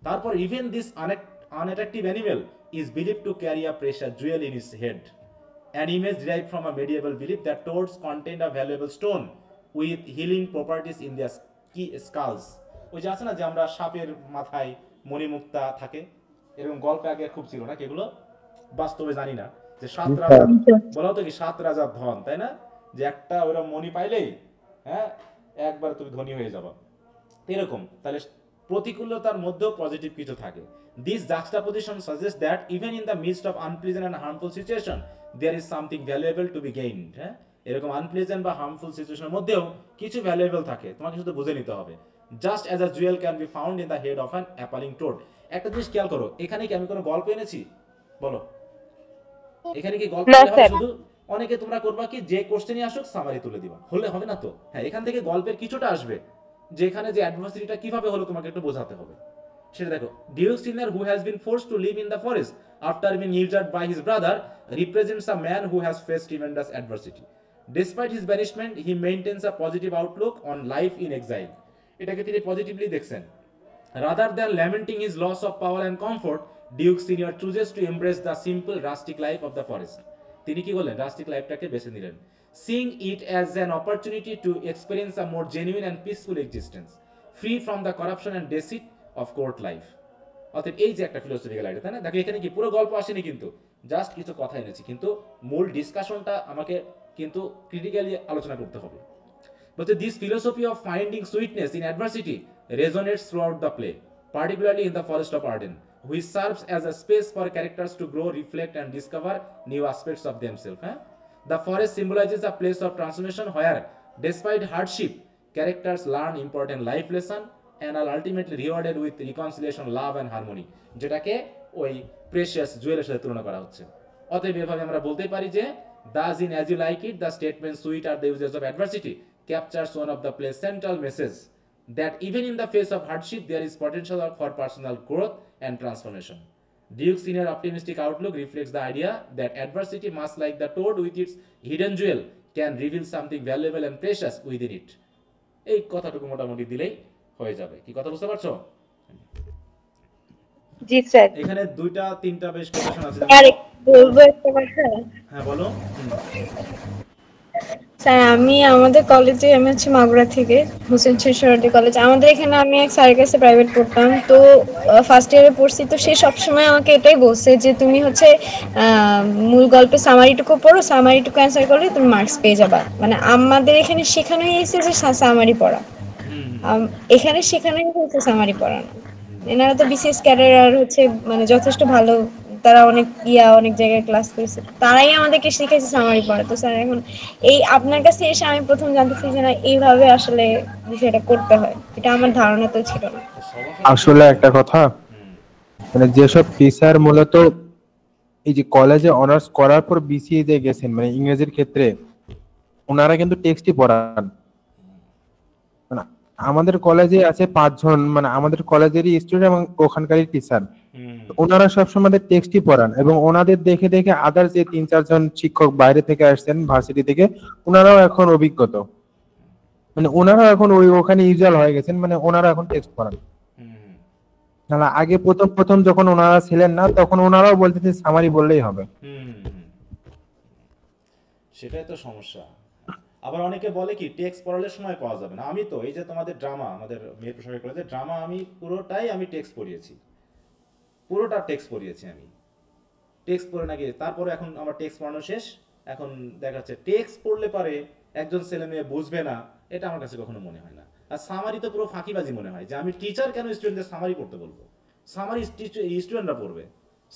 তারপর even this unattractive animal is believed to carry a precious jewel in his head, an image derived from a medieval belief that toads contained a valuable stone with healing properties in their skulls. ওই যে আছে না যে আমরা সাপের মাথায় মণিমুক্তা থাকে, এরকম গল্প আগে খুব ছিল না, এগুলো বাস্তবে জানি না। যে 7 রাজা, বলা হতো কি 7 রাজার ধন, তাই না? যে একটা ওরকম মণি পাইলেই হ্যাঁ একবার তুমি ধনী হয়ে যাবা, এরকম। তাহলে প্রতিকূলতার মধ্যেও পজিটিভ কিছু থাকে। This juxtaposition suggests that even in the midst of unpleasant and harmful situation, there is something valuable to be gained. হ্যাঁ এরকম আনপ্লেজেন্ট বা হার্মফুল সিচুয়েশনের মধ্যেও কিছু ভ্যালুয়েবল থাকে, তোমাকে শুধু বুঝে নিতে হবে। Just as a Jewel can be found in the head of an appalling towed. একটা জিনিস খেয়াল করো, এখানে কি আমি কোনো গল্প এনেছি? বলো এখানে কি গল্প হবে? শুধু অনেকে তোমরা করবা কি যে কোশ্চেনই আসুক সামারি তুলে দিবা, হলে হবে না তো। হ্যাঁ এখান থেকে গল্পের কিছুটা আসবে, যেখানে যে অ্যাডভার্সিটিটা কিভাবে হলো তোমাকে একটু বোঝাতে হবে সেটা দেখো। Duke Senior who has been forced to live in the forest after being injured by his brother represents a man who has faced tremendous adversity. Despite his banishment he maintains a positive outlook on life in exile. এটাকে তিনি positively দেখছেন। Rather than lamenting his loss of power and comfort, Duke Senior chooses to embrace the simple rustic life of the forest. তিনি কি বললেন? Rustic লাইফটাকে বেছে নিলেন। Seeing it as an opportunity to experience a more genuine and peaceful existence, free from the corruption and deceit of court life. অতএব এই যে একটা ফিলোসফিক্যাল আইডিয়া, তাই না? দেখো এখানে কি পুরো গল্প আসেনি, কিন্তু জাস্ট কিছু কথা এনেছি, কিন্তু মূল ডিসকাশনটা আমাকে কিন্তু ক্রিটিক্যালি আলোচনা করতে হবে। বলছে this philosophy of finding sweetness in adversity রেজোনেটস throughout the play, particularly in the Forest of Arden, which serves as a space for characters to grow, reflect and discover new aspects of themselves. The forest symbolizes a place of transformation where, despite hardship, characters learn important life lessons and are ultimately rewarded with reconciliation, love and harmony, যেটাকে ওই precious জুয়েলের সাথে তুলনা করা হচ্ছে। অতএব এভাবে আমরা বলতে পারি যে thus in As You Like It, the statement sweet are the uses of adversity captures one of the play's central messages that even in the face of hardship there is potential for personal growth and transformation. Duke's senior optimistic outlook reflects the idea that adversity, much like the toad with its hidden jewel, can reveal something valuable and precious within it. এই কথাটুকু মোটামুটি দিলেই হয়ে যাবে। কি কথা বুঝতে পারছো? জি স্যার। এখানে 2টা 3টা বেশ কোটেশন আছে। আর বলবো একটা কথা। হ্যাঁ বলো। স্যার আমি আমাদের কলেজে আমি হচ্ছে মাগুরা থেকে হোসেন শেষরদি কলেজ। আমাদের এখানে আমি এক স্যারের কাছে প্রাইভেট পড়তাম, তো ফার্স্ট ইয়ারে পড়ছি। তো সে সবসময় আমাকে এটাই বলছে যে তুমি হচ্ছে মূল গল্পে সামারিটুকু পড়ো, সামারিটুকু অ্যান্সার করলে তুমি মার্কস পেয়ে যাবা। মানে আমাদের এখানে শেখানো হয়েছে যে সামারি পড়া, এখানে শেখানোই হয়েছে সামারি পড়ানো। এনারা তো বিসিএস ক্যাডার আর হচ্ছে মানে যথেষ্ট ভালো, তারা অনেক অনেক জায়গায় ক্লাস করেছে, তারাই আমাদেরকে শিখেছে সামারি পড়া। তো স্যার এখন এই আপনার কাছে এসে আমি প্রথম জানতেছি যে না এইভাবে আসলে বিষয়টা করতে হয়, এটা আমার ধারণা তো ছিল না। আসলে একটা কথা, মানে যেসব টিচার মূলত এই যে কলেজে অনার্স করার পর বিসিএ তে গেছেন মানে ইংরেজির ক্ষেত্রে, ওনারা কিন্তু টেক্সটই পড়ান। মানে আমাদের কলেজে আছে 5 জন, মানে আমাদের কলেজেরই স্টুডেন্ট এবং ওখানকারই টিচার। ওনারা সবসময় আমাদের টেক্সটই পড়ান এবং ওনাদের দেখে দেখে আদার যে 3-4 জন শিক্ষক বাইরে থেকে আসছেন ভার্সিটি থেকে, ওনারাও এখন অভিজ্ঞত, মানে ওনারাও এখন ওখানে ইউজুয়াল হয়ে গেছেন, মানে ওনারা এখন টেক্সট পড়ান। না আগে প্রথম যখন ওনারা ছিলেন না তখন ওনারাও বলতেন সামারি বললেই হবে। সেটাই তো সমস্যা। আবার অনেকে বলে কি টেক্সট পড়ালে সময় পাওয়া যাবে না। আমি তো এই যে তোমাদের ড্রামা, আমাদের মেয়ের প্রসঙ্গে কলেজে ড্রামা, আমি পুরোটাই আমি টেক্সট পড়িয়েছি, পুরোটা টেক্সট পড়িয়েছি আমি। টেক্সট পড়ে নাকি তারপরে এখন আমার টেক্সট পড়ানো শেষ, এখন দেখা যাচ্ছে টেক্সট পড়লে পারে একজন ছেলে মেয়ে বুঝবে না, এটা আমার কাছে কখনো মনে হয় না। আর সামারি তো পুরো ফাঁকিবাজি মনে হয়, যে আমি টিচার কেন স্টুডেন্টদের সামারি পড়তে বলবো? সামারি স্টুডেন্টরা পড়বে,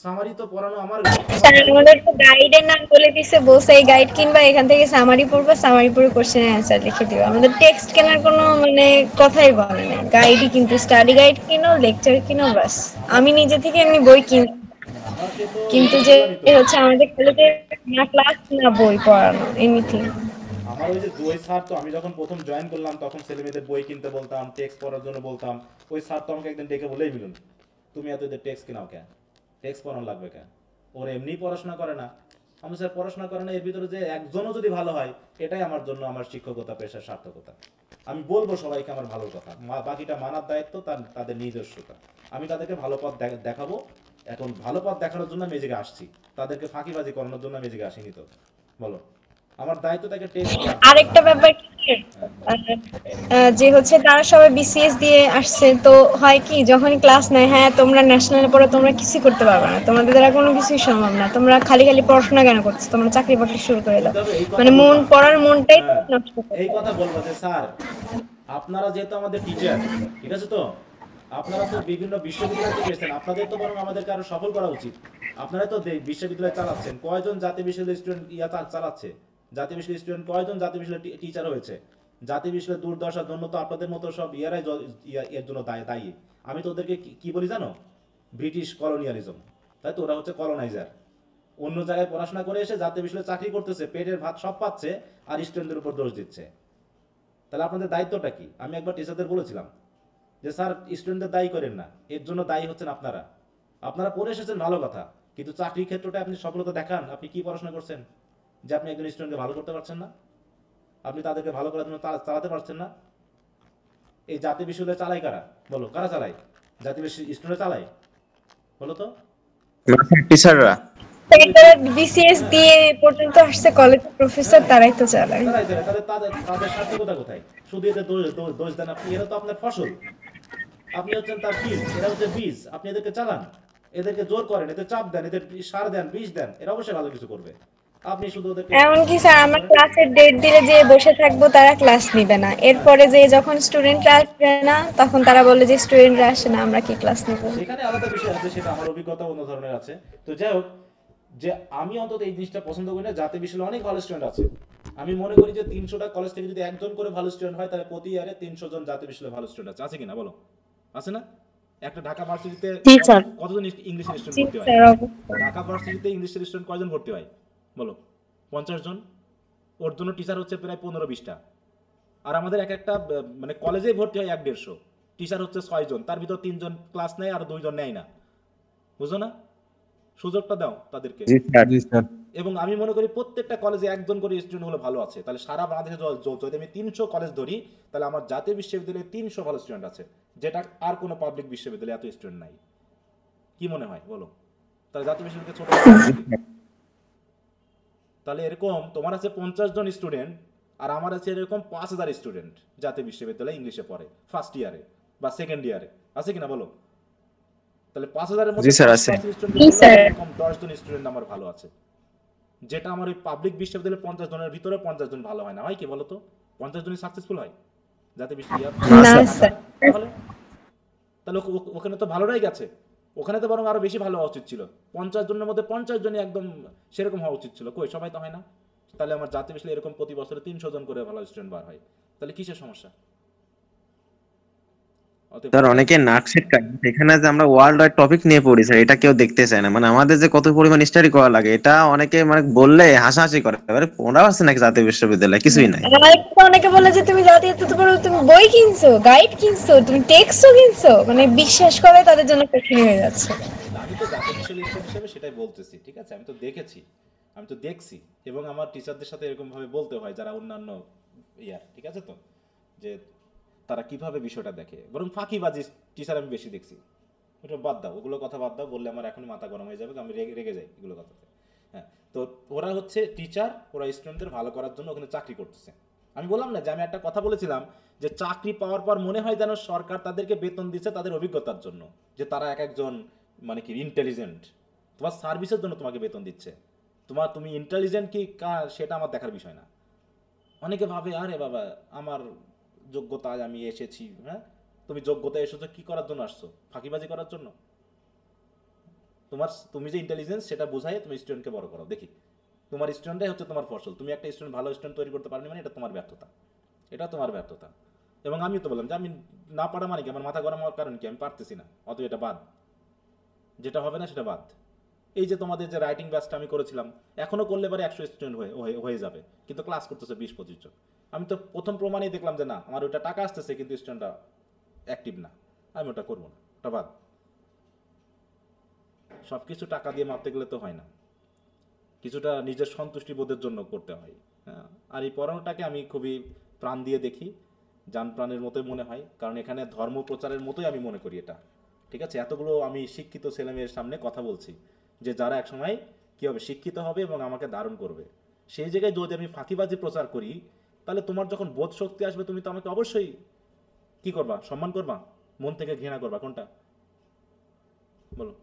সামারি তো পড়ানো আমার। স্যার আমাদের তো গাইডের নাম বলে দিছে, বলছে এই গাইড কিনবা, এখান থেকে সামারি পড়বা, সামারি পড়ে কোশ্চেনের অ্যানসার লিখে দিবা। আমাদের টেক্সট কেনার কোনো মানে কথাই বলে না, গাইডই কিন্তু স্টাডি গাইড কিনো, লেকচার কিনো, বাস। আমি নিজে থেকে এমনি বই কিনি, কিন্তু যে হচ্ছে আমাদের কলেজে না ক্লাস না বই পড়ানো এনিথিং। আমার ওই যে ওই স্যার তো আমি যখন প্রথম জয়েন করলাম তখন ছেলেমেয়েদের বই কিনতে বলতাম, টেক্সট পড়ার জন্য বলতাম। ওই স্যার তো আমাকে একদিন ডেকে বলেই মিলুন, তুমি এত এদের টেক্সট কিনাও কেন, টেক্সট পড়ানো লাগবে কেন, ওর এমনি পড়াশোনা করে না। আমি স্যার পড়াশোনা করে না, এর ভিতরে যে একজনও যদি ভালো হয় এটাই আমার জন্য আমার শিক্ষকতা পেশার সার্থকতা। আমি বলবো সবাইকে আমার ভালো কথা, বাকিটা মানার দায়িত্ব তাদের নিজস্বতা। আমি তাদেরকে ভালো পথ দেখাবো। এখন ভালো পথ দেখানোর জন্য আমি এই জায়গায় আসছি, তাদেরকে ফাঁকিবাজি করানোর জন্য আমি এই জায়গায় আসিনি। তো বলো, আমার দায়িত্ব তাকে টেক্সট। আরেকটা ব্যাপার কি যে হচ্ছে তারা সবাই বিসিএস দিয়ে আসছে, তো হয় কি যখন ক্লাস নেয়, হ্যাঁ তোমরা ন্যাশনালে পড়ো, তোমরা কিছু করতে পারবে না, তোমাদের দ্বারা কোনো কিছুই সম্ভব না, তোমরা খালি খালি পড়াশোনা কেন করছো, তোমরা চাকরি বাকরি শুরু করে দাও। মানে মন পড়ার মনটাই নষ্ট করে। এই কথা বলবো যে স্যার আপনারা যেহেতু আমাদের টিচার, ঠিক আছে, তো আপনারা তো বিভিন্ন বিশ্ববিদ্যালয় থেকে এসেছেন, আপনাদের তো বরং আমাদেরকে আরো সফল করা উচিত। আপনারা তো বিশ্ববিদ্যালয় চালাচ্ছেন, কয়জন জাতীয় বিশ্ববিদ্যালয় স্টুডেন্ট চালাচ্ছে, জাতীয় বিশ্ববিদ্যালয় স্টুডেন্ট কয়জন জাতীয় বিশ্ববিদ্যালয় টিচার হয়েছে? জাতীয় বিশ্ববিদ্যালয় দুর্দশার জন্য তো আপনাদের মতো সব ইয়ারাই এর জন্য দায়ী। আমি তো ওদেরকে কি বলি জানো? British colonialism. তাই তো, ওরা হচ্ছে কলোনাইজার। অন্য জায়গায় পড়াশোনা করে এসে জাতীয় বিশ্ববিদ্যালয়ে চাকরি করতেছে, পেটের ভাত সব পাচ্ছে, আর স্টুডেন্টদের উপর দোষ দিচ্ছে। তাহলে আপনাদের দায়িত্বটা কি? আমি একবার টিচারদের বলেছিলাম যে স্যার স্টুডেন্টদের দায়ী করেন না, এর জন্য দায়ী হচ্ছেন আপনারা। আপনারা পড়ে এসেছেন ভালো কথা, কিন্তু চাকরির ক্ষেত্রটা আপনি সফলতা দেখান। আপনি কি পড়াশোনা করছেন যে আপনি একজন স্টুডেন্টকে ভালো করতে পারছেন না? আপনি তাদেরকে ভালো করার জন্য চালাতে পারছেন না? এই জাতীয় বিশ্ববিদ্যালয় চালায় কারা? বলো, কারা চালায়? জাতীয় বিশ্ববিদ্যালয় স্টুডেন্ট চালায়? বলো তো। টিচাররা বিসিএস দিয়ে পর্যন্ত আসছে কলেজ প্রফেসর, তারাই তো চালায়। তাদের সার্থকতা কোথায়? শুধু এদের দোষ দেন আপনি। এরা তো আপনার ফসল, আপনি হচ্ছেন তার ফিল্ড, এরা হচ্ছে বীজ। আপনি এদেরকে চালান, এদেরকে জোর করেন, এদের চাপ দেন, এদের সার দেন, বিষ দেন, এরা অবশ্যই ভালো কিছু করবে। আপনি শুধু ওদেরকে এমনকি স্যার আমার ক্লাসের ডেট দিলে যে বসে থাকবো, তারা ক্লাস নিবে না। এরপরে যে যখন স্টুডেন্টরা আসবে না, তখন তারা বলে যে স্টুডেন্টরা আসে না, আমরা কি ক্লাস নিব? সেখানে আলাদা বিষয় আছে, সেটা আমার অভিজ্ঞতা অন্য ধরনের আছে। তো যাই হোক, যে আমি অন্তত এই জিনিসটা পছন্দ করি না। জাতীয় বিশ্ববিদ্যালয়ে অনেক ভালো স্টুডেন্ট আছে। আমি মনে করি যে 300টা কলেজ থেকে যদি একজন করে ভালো স্টুডেন্ট হয়, তাহলে প্রতি ইয়ারে 300 জন জাতীয় বিশ্ববিদ্যালয়ে ভালো স্টুডেন্ট আছে কিনা বলো? আছে না? একটা ঢাকা ভার্সিটিতে কতজন ইংলিশ স্টুডেন্ট ভর্তি হয়? ঢাকা ভার্সিটিতে ইংলিশ স্টুডেন্ট কয়জন ভর্তি হয় বলো? 50 জন। ওর জন্য টিচার হচ্ছে প্রায় 15-20টা। আর আমাদের একটা মানে কলেজে ভর্তি হয় 150, টিচার হচ্ছে 6 জন, তার ভিতর 3 জন ক্লাস নেয় আর 2 জন নেয় না। বুঝো না? সুযোগটা দাও তাদেরকে। জি স্যার। এবং আমি মনে করি প্রত্যেকটা কলেজে একজন করে স্টুডেন্ট হলে ভালো আছে। তাহলে সারা বাংলাদেশে যদি আমি 300 কলেজ ধরি, তাহলে আমার জাতীয় বিশ্ববিদ্যালয়ে 300 ভালো স্টুডেন্ট আছে, যেটা আর কোনো পাবলিক বিশ্ববিদ্যালয়ে এত স্টুডেন্ট নাই। কি মনে হয় বলো? তাহলে জাতীয় বিশ্ববিদ্যালয় ছোট, তাহলে এরকম তোমার আছে 50 জন স্টুডেন্ট আর আমার আছে এরকম 5000 স্টুডেন্ট জাতীয় বিশ্ববিদ্যালয়ে ইংলিশে পড়ে ফার্স্ট ইয়ারে বা সেকেন্ড ইয়ারে, আছে কিনা বলো? তাহলে 5000 এর মধ্যে 10 জন স্টুডেন্ট আমার ভালো আছে, যেটা আমার ওই পাবলিক বিশ্ববিদ্যালয়ে 50 জনের ভিতরে 50 জন ভালো হয় না। হয় কি বলো তো? 50 জনই সাকসেসফুল হয় জাতীয় বিশ্ববিদ্যালয়? তাহলে ওখানে তো ভালোরাই গেছে, ওখানে তো বরং আরো বেশি ভালো হওয়া উচিত ছিল। 50 জনের মধ্যে 50 জনই একদম সেরকম হওয়া উচিত ছিল। কই, সবাই তো হয় না। তাহলে আমার জাতীয় বিশ্ববিদ্যালয়ে এরকম প্রতি বছরে 300 জন করে ভালো স্টুডেন্ট বার হয়, তাহলে কিসের সমস্যা? স্যার অনেকে নাকশেট কাটে, এখানে যে আমরা ওয়ার্ল্ড ওয়াইড টপিক নিয়ে পড়ি স্যার, এটা কেউ দেখতে চায় না। মানে আমাদের যে কত পরিমাণ স্টাডি করা লাগে, এটা অনেকে মানে বললে হাসাহাসি করে। এবারে 15 আছে নাকি জাতীয় বিশ্ববিদ্যালয়? কিছুই নাই। অনেকে বলে যে তুমি জাতীয় তুমি বই কিনছো, গাইড কিনছো, তুমি টেক্সটও কিনছো, মানে বিশ্বাস করে তাদের জন্য কঠিন হয়ে যাচ্ছে। আমি তো জাতীয় বিশ্ববিদ্যালয় হিসেবে সেটাই বলতেছি, ঠিক আছে? আমি তো দেখেছি, আমি তো দেখছি, এবং আমার টিচারদের সাথে এরকম ভাবে বলতে হয় যারা অন্যান্য ইয়ার, ঠিক আছে? তো যে তারা কিভাবে বিষয়টা দেখে, বরং ফাঁকিবাজি টিচার আমি বেশি দেখছি। ওটা বাদ দাও, ওগুলো কথা বাদ দাও, বললে আমার এখনই মাথা গরম হয়ে যাবে, আমি রেগে যাই এগুলো কথাতে। হ্যাঁ, তো ওরা হচ্ছে টিচার, ওরা স্টুডেন্টদের ভালো করার জন্য ওখানে চাকরি করতেছে। আমি বললাম না যে আমি একটা কথা বলেছিলাম যে চাকরি পাওয়ার পর মনে হয় যেন সরকার তাদেরকে বেতন দিচ্ছে তাদের অভিজ্ঞতার জন্য, যে তারা এক একজন মানে কি ইন্টেলিজেন্ট, তোমার সার্ভিসের জন্য তোমাকে বেতন দিচ্ছে। তুমি ইন্টেলিজেন্ট কি সেটা আমার দেখার বিষয় না। অনেকে ভাবে আরে বাবা আমার যোগ্যতায় আমি এসেছি। হ্যাঁ, তুমি যোগ্যতায় এসেছো কি করার জন্য আসছো? ফাঁকিবাজি করার জন্য? তুমি যে ইন্টেলিজেন্স সেটা বোঝাই তুমি স্টুডেন্টকে বড় করো। দেখি তোমার স্টুডেন্টটাই হচ্ছে তোমার ফসল। তুমি একটা স্টুডেন্ট, ভালো স্টুডেন্ট তৈরি করতে পারনি মানে এটা তোমার ব্যর্থতা, এটা তোমার ব্যর্থতা। এবং আমি তো বললাম যে আমি না পারা মানে কি, আমার মাথা গরম হওয়ার কারণ কি? আমি পারতেছি না, অত এটা বাদ, যেটা হবে না সেটা বাদ। এই যে তোমাদের যে রাইটিং ব্যাচটা আমি করেছিলাম, এখনো করলে পরে 100 স্টুডেন্ট হয়ে যাবে, কিন্তু ক্লাস করতেছে 20-25 জন। আমি তো প্রথম প্রমাণেই দেখলাম যে না, আমার ওইটা টাকা আসতেছে কিন্তু স্টুডেন্টরা অ্যাক্টিভ না, আমি ওটা করবো না, ওটা বাদ। সবকিছু টাকা দিয়ে মাপতে গেলে তো হয় না, কিছুটা নিজের সন্তুষ্টি বোধের জন্য করতে হয়। হ্যাঁ, আর এই পড়ানোটাকে আমি খুবই প্রাণ দিয়ে দেখি, যান প্রাণের মতোই মনে হয়, কারণ এখানে ধর্ম প্রচারের মতোই আমি মনে করি এটা, ঠিক আছে? এতগুলো আমি শিক্ষিত ছেলেমেয়ের সামনে কথা বলছি যে যারা একসময় কি হবে, শিক্ষিত হবে এবং আমাকে ধারণ করবে। সেই জায়গায় যদি আমি ফাঁকিবাজি প্রচার করি, তাহলে তোমার যখন বোধ শক্তি আসবে তুমি তো আমাকে অবশ্যই কি করবা? সম্মান করবা, মন থেকে ঘৃণা করবা? কোনটা বলো?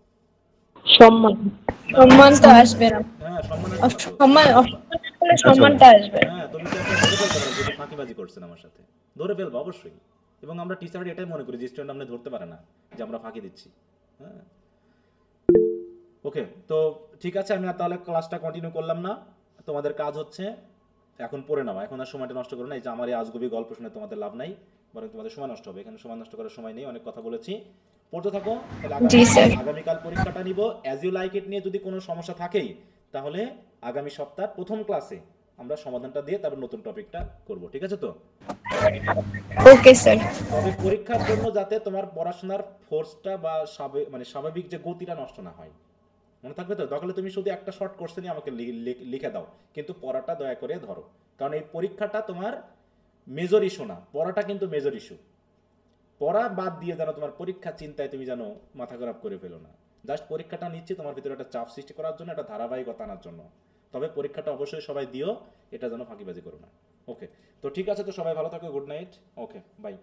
সম্মানটা আসবে না। হ্যাঁ, সম্মানটা আসবে। হ্যাঁ, তুমি তো ধরে ফেলতে পারো যদি ফাঁকিবাজি করছেন আমার সাথে, ধরে ফেলবো অবশ্যই। এবং আমরা টিচার এটাই মনে করি যে স্টুডেন্ট আমরা ধরতে পারে না যে আমরা ফাঁকি দিচ্ছি। হ্যাঁ, ওকে, তো ঠিক আছে, আমি আর তাহলে ক্লাসটা কন্টিনিউ করলাম না। তোমাদের কাজ হচ্ছে এখন পড়ে নাও, এখন আর সময়টা নষ্ট করো না। এই যে আমার এই আজগুবি গল্প শুনে তোমাদের লাভ নাই, বরং তোমাদের সময় নষ্ট হবে। এখানে সময় নষ্ট করার সময় নেই, অনেক কথা বলেছি। পড়তে থাকো। আগামীকাল পরীক্ষাটা নিব অ্যাজ ইউ লাইক ইট নিয়ে। যদি কোনো সমস্যা থাকেই তাহলে আগামী সপ্তাহ প্রথম ক্লাসে আমরা সমাধানটা দিয়ে তারপর নতুন টপিকটা করব, ঠিক আছে? তো ওকে স্যার। তবে পরীক্ষার জন্য যাতে তোমার পড়াশোনার ফোর্সটা বা স্বাভাবিক যে গতিটা নষ্ট না হয়, মনে থাকবে তো? দরকার তুমি শুধু একটা শর্ট কোর্সে নিয়ে আমাকে লিখে দাও, কিন্তু পড়াটা দয়া করে ধরো, কারণ এই পরীক্ষাটা তোমার মেজর ইস্যু না, পড়াটা কিন্তু মেজর ইস্যু। পড়া বাদ দিয়ে যেন তোমার পরীক্ষা চিন্তায় তুমি যেন মাথা খারাপ করে ফেলো না। জাস্ট পরীক্ষাটা নিচ্ছি তোমার ভিতরে একটা চাপ সৃষ্টি করার জন্য, একটা ধারাবাহিকতা আনার জন্য। তবে পরীক্ষাটা অবশ্যই সবাই দিও, এটা যেন ফাঁকিবাজি করো না। ওকে, তো ঠিক আছে, তো সবাই ভালো থাকো, গুড নাইট, ওকে, বাই।